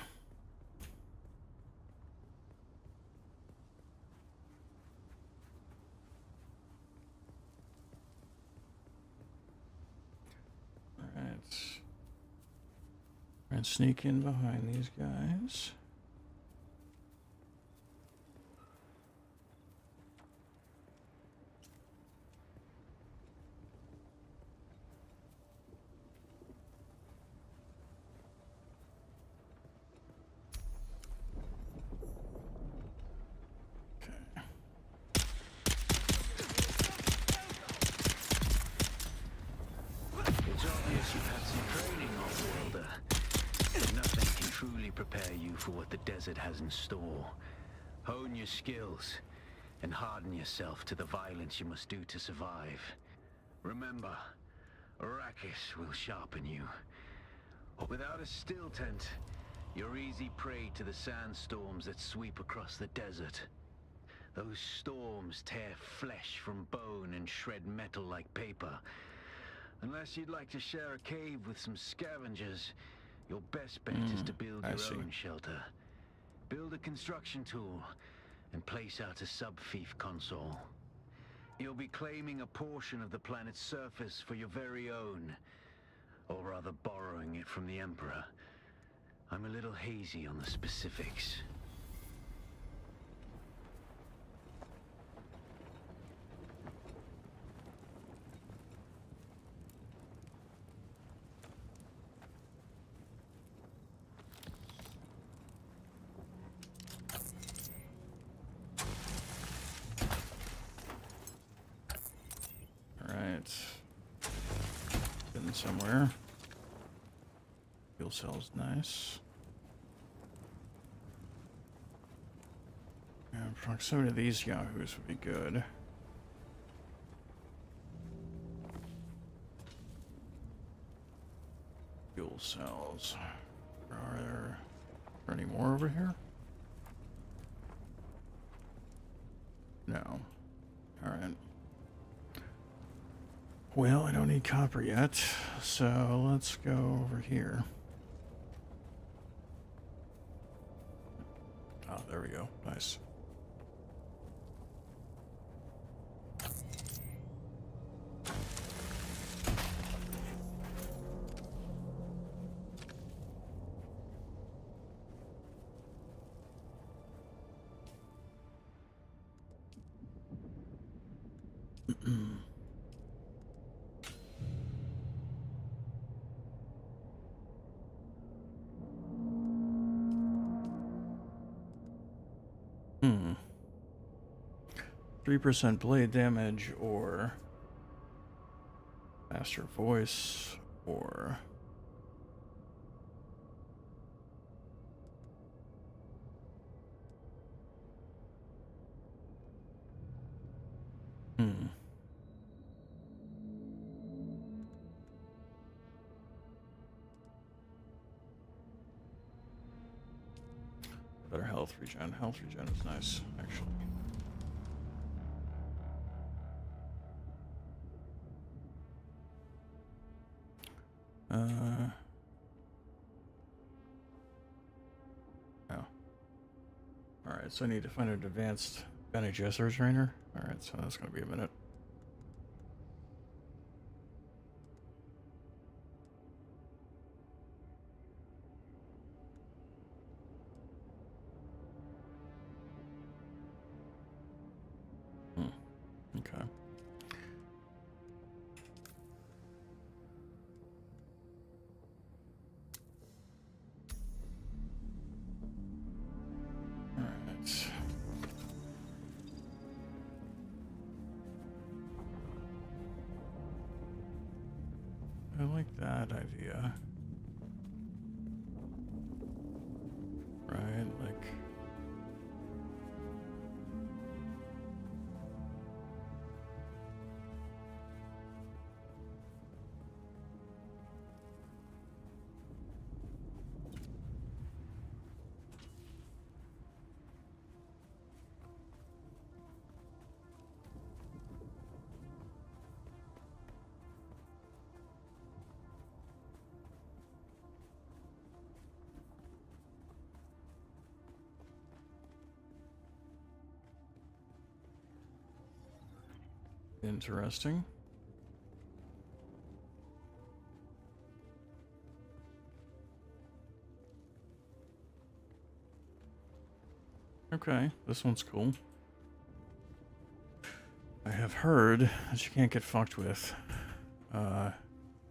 Alright. And sneak in behind these guys. Okay. It's obvious you've had some training, Offworlder. Nothing can truly prepare you for what the desert has in store. Hone your skills, and harden yourself to the violence you must do to survive. Remember, Arrakis will sharpen you. Without a still tent, you're easy prey to the sandstorms that sweep across the desert. Those storms tear flesh from bone and shred metal like paper. Unless you'd like to share a cave with some scavengers, your best bet is to build your own shelter. Build a construction tool and place out a sub-fief console. You'll be claiming a portion of the planet's surface for your very own, or rather borrowing it from the Emperor. I'm a little hazy on the specifics. Been somewhere. Fuel cell's nice. Yeah, proximity to these yahoos would be good. Fuel cells. Are there any more over here? No. Alright. Well, I don't need copper yet, so let's go over here. Oh, there we go. Nice. Hmm. 3% blade damage or faster voice or better health regen. Health regen is nice, actually. Oh. Alright, so I need to find an advanced Bene Gesserit trainer. Alright, so that's going to be a minute. Okay. Alright. I like that idea. Right, like... Interesting. Okay, this one's cool. I have heard that you can't get fucked with,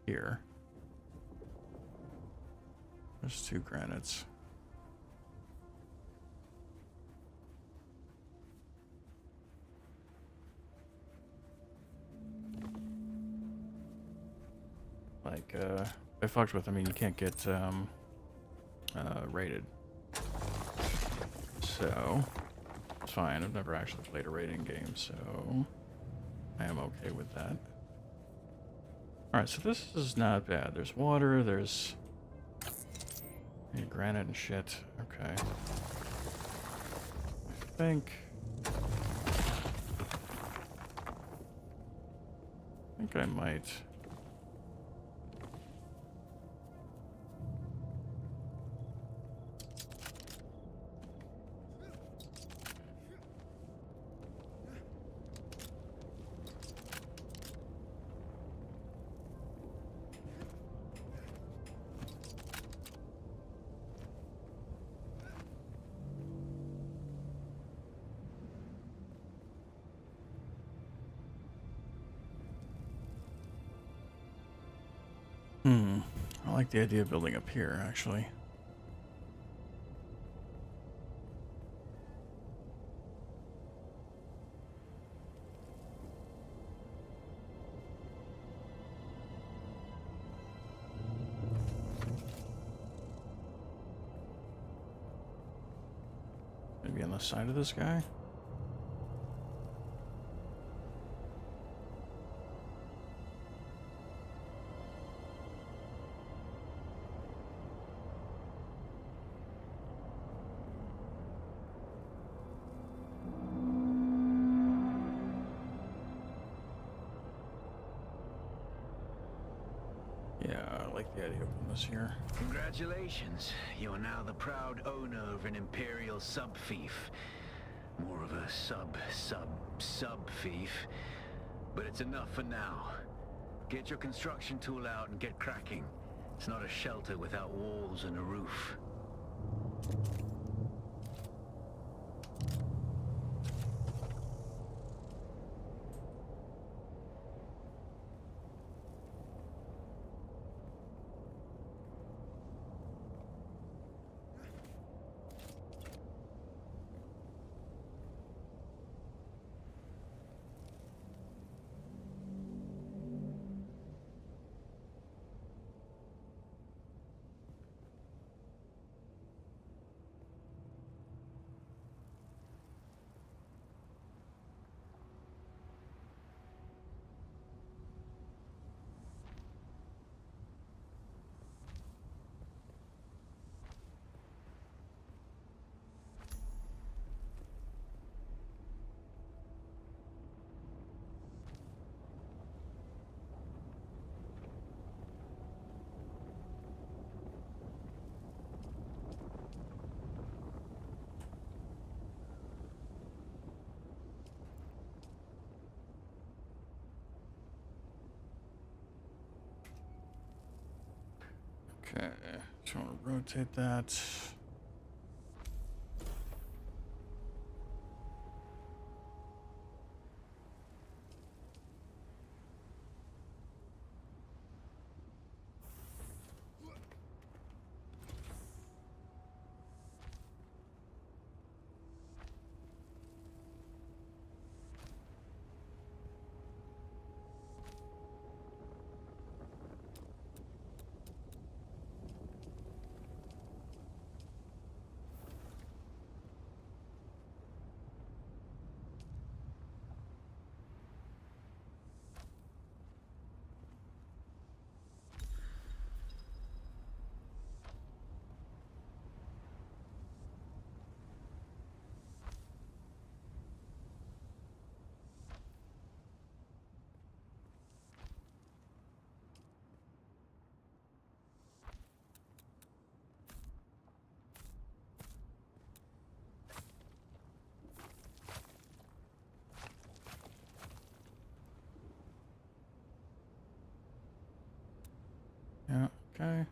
here. There's 2 granites. Like, by fucked with, I mean you can't get, rated. So, it's fine. I've never actually played a rating game, so I am okay with that. Alright, so this is not bad. There's water, there's granite and shit. Okay. I think I might... I like the idea of building up here, actually. Maybe on the side of this guy? Yeah, I like the idea of putting this here. Congratulations. You are now the proud owner of an Imperial sub-fief. More of a sub-fief. But it's enough for now. Get your construction tool out and get cracking. It's not a shelter without walls and a roof. Okay, so I'll rotate that. Yeah, okay.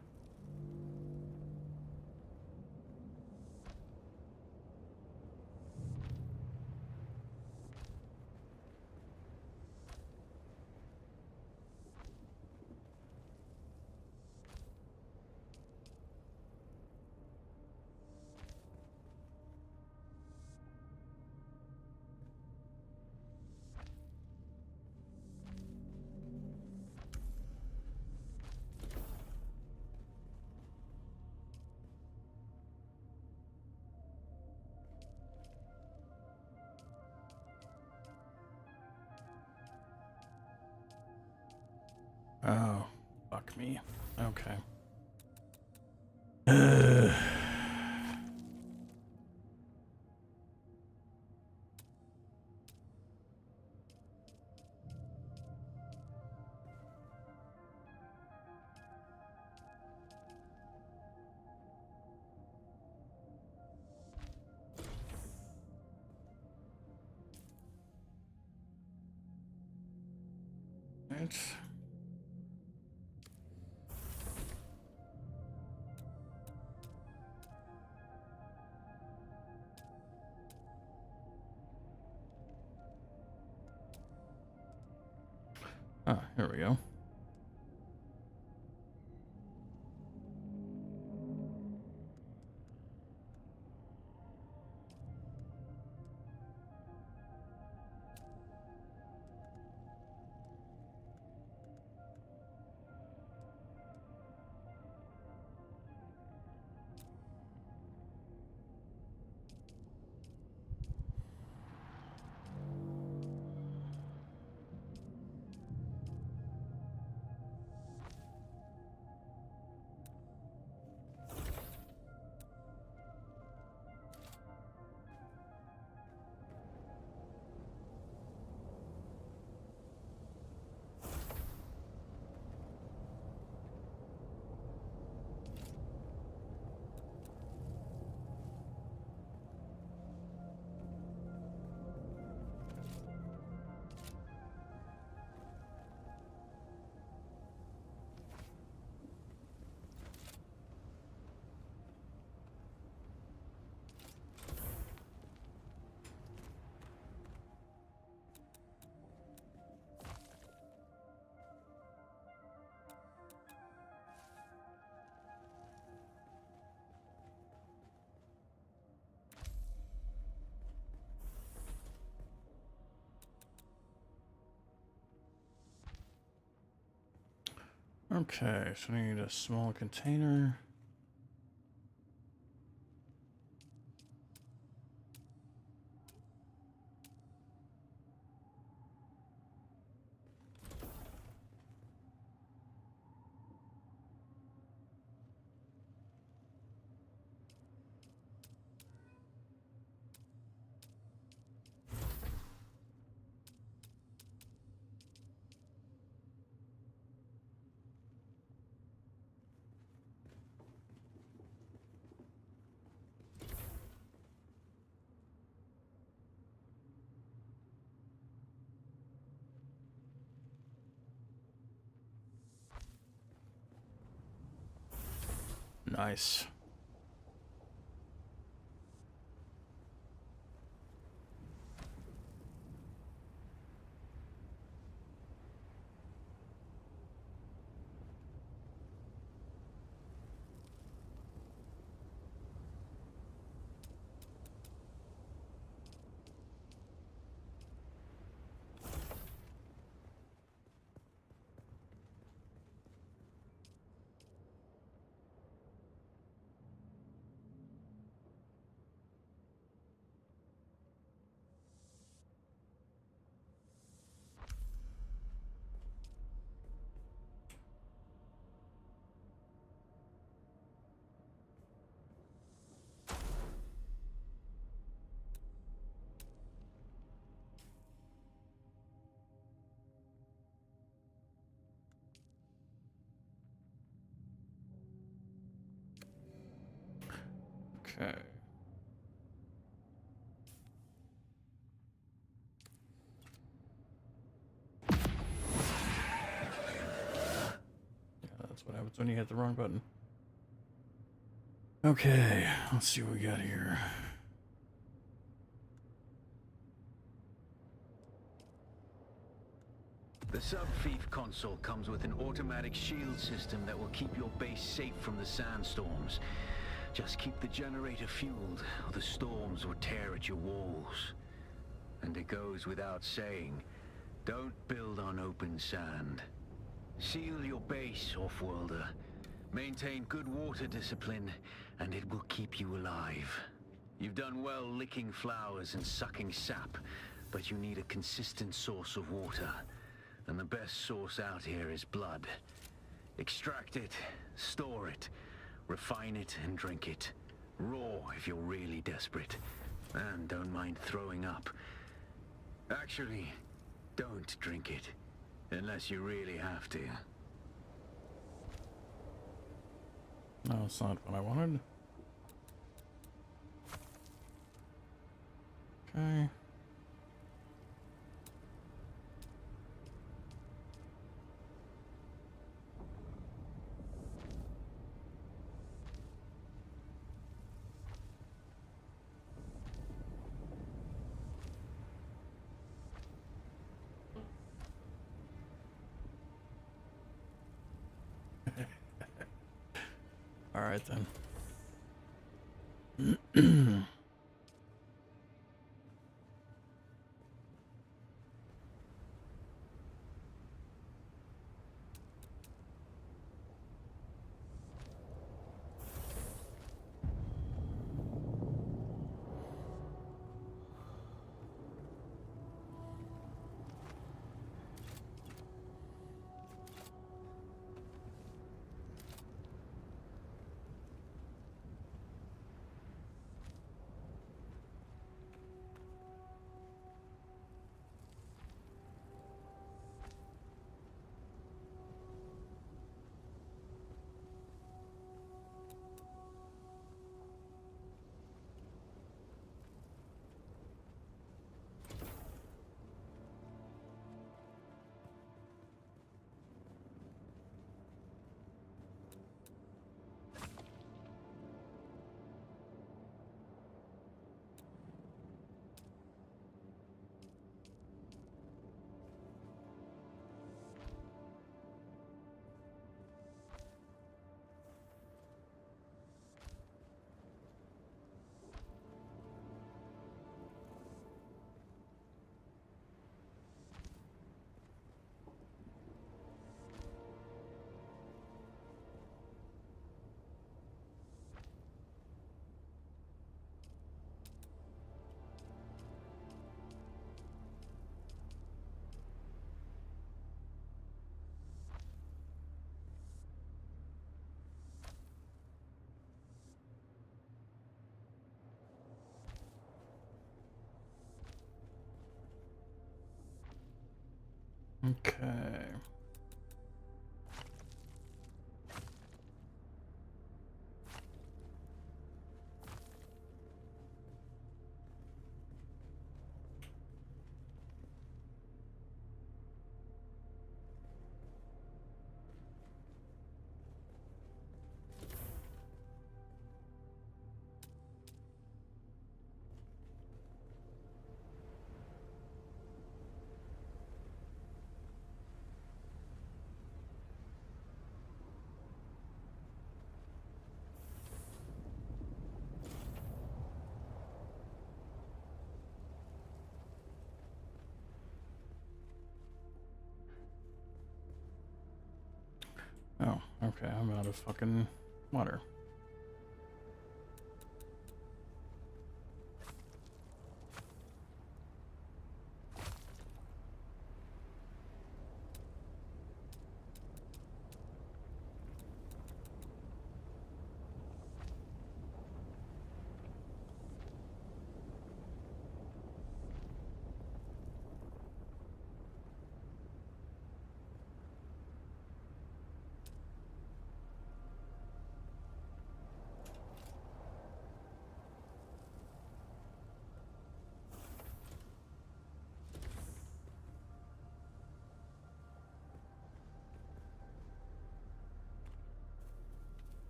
Oh, fuck me. Okay. Right. Ah, here we go. Okay, so I need a small container. Nice. Okay. Yeah, that's what happens when you hit the wrong button. Okay, let's see what we got here. The Sub-Thief console comes with an automatic shield system that will keep your base safe from the sandstorms. Just keep the generator fueled, or the storms will tear at your walls. And it goes without saying, don't build on open sand. Seal your base, Offworlder. Maintain good water discipline, and it will keep you alive. You've done well licking flowers and sucking sap, but you need a consistent source of water. And the best source out here is blood. Extract it, store it, refine it, and drink it. Raw if you're really desperate. And don't mind throwing up. Actually, don't drink it. Unless you really have to. No, it's not what I wanted. Okay. All right then. Okay. Okay, I'm out of fucking water.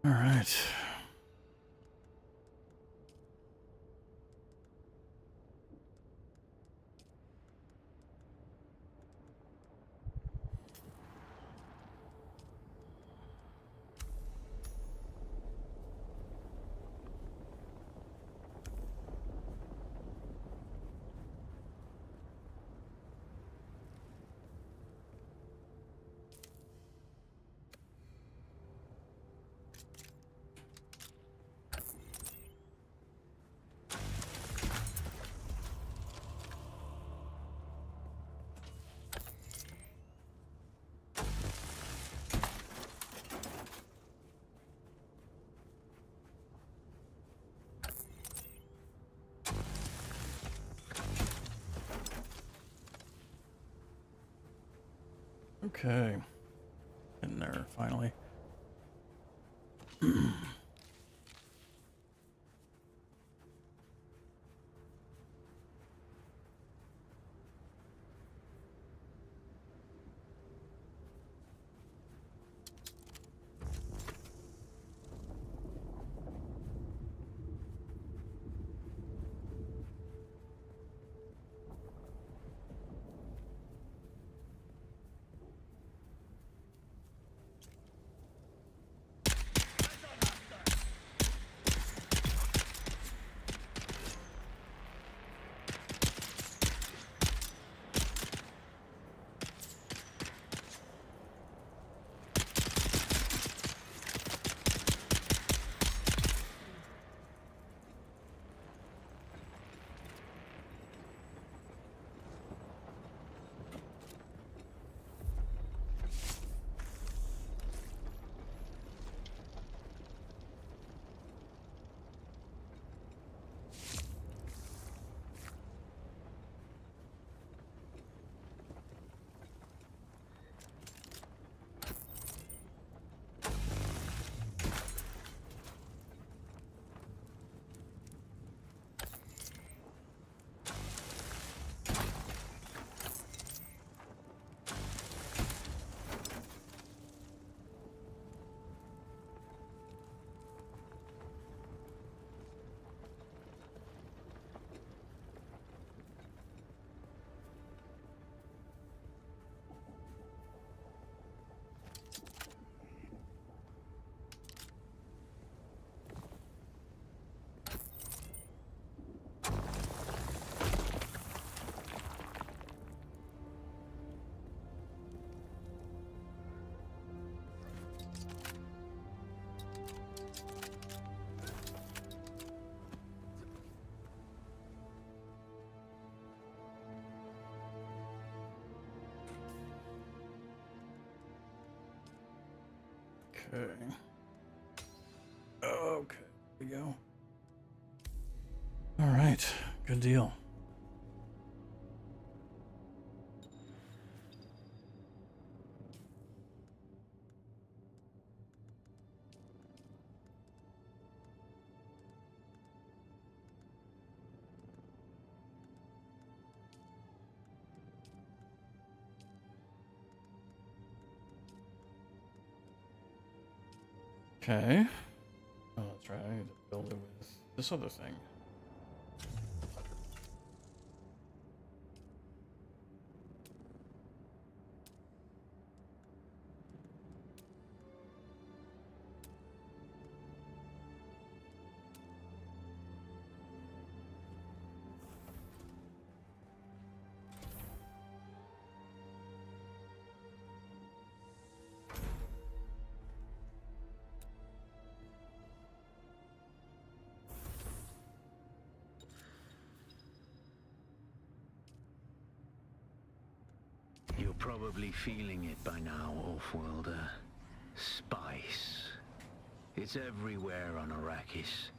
All right. Okay. In there, finally. Okay. Okay. Here we go. All right. Good deal. Okay. Oh, that's right. I need to build it with this other thing. probably feeling it by now, Offworlder. Spice. It's everywhere on Arrakis.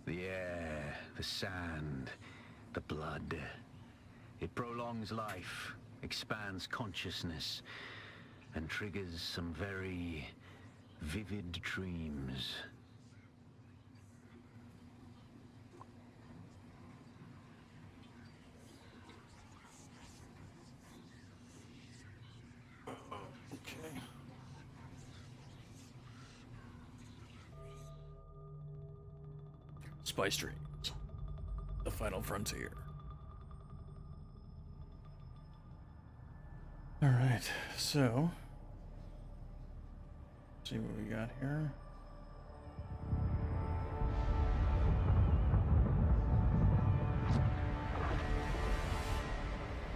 The air, the sand, the blood. It prolongs life, expands consciousness, and triggers some very vivid dreams. Okay. Spice Dreams. The Final Frontier. Alright, so see what we got here.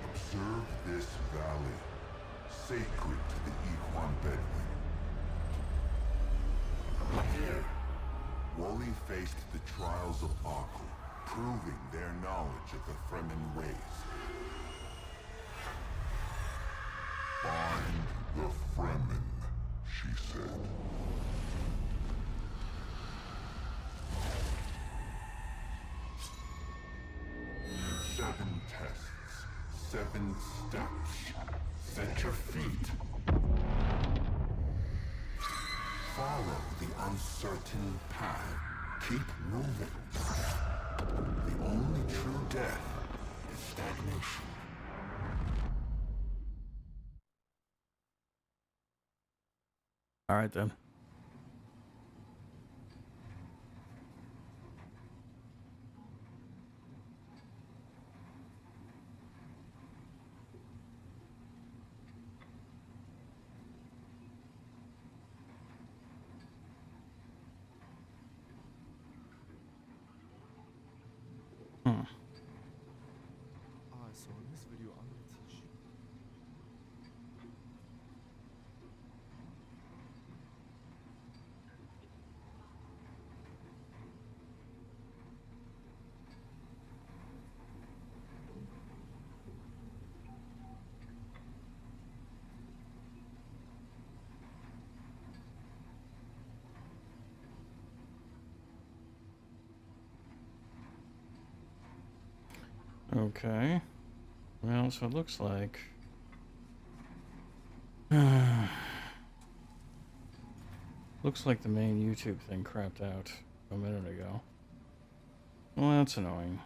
Observe this valley, sacred to the Ikhwan Bedouin. Here, Wally faced the trials of Aku, proving their knowledge of the Fremen ways. Find the Fremen, she said. Seven tests, 7 steps. Set your feet. Follow the uncertain path. Keep moving. The only true death is stagnation. All right then. I saw this video on the teach. Okay. Well, so it looks like looks like the main YouTube thing crapped out a minute ago. Well, that's annoying.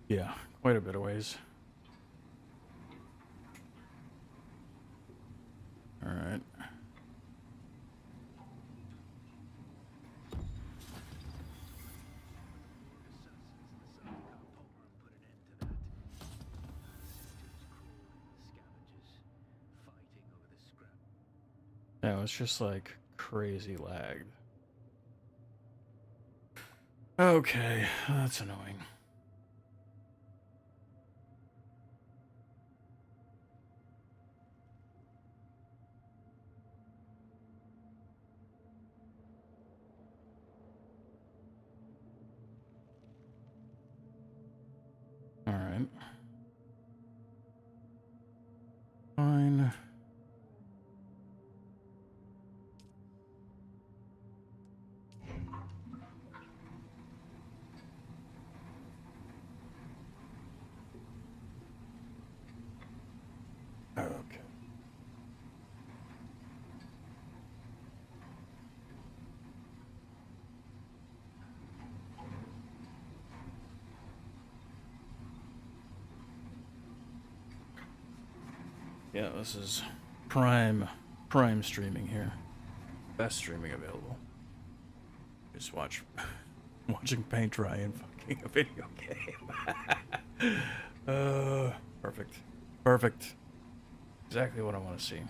Yeah, quite a bit of ways. All right. Yeah, it's just like crazy lagged. Okay, that's annoying. All right. Fine. Okay. Yeah, this is prime streaming here. Best streaming available. Just watching paint dry and fucking a video game. Perfect. Perfect. Exactly what I want to see.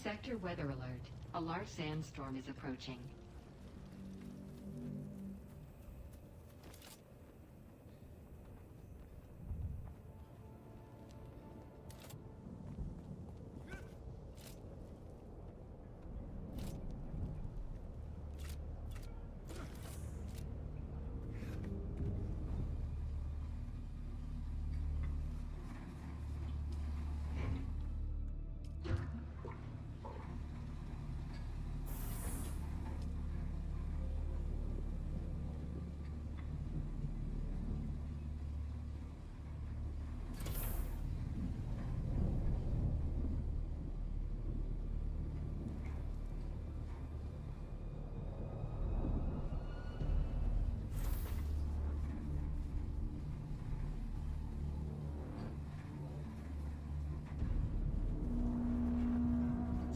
Sector weather alert. A large sandstorm is approaching.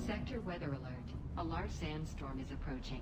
Sector weather alert. A large sandstorm is approaching.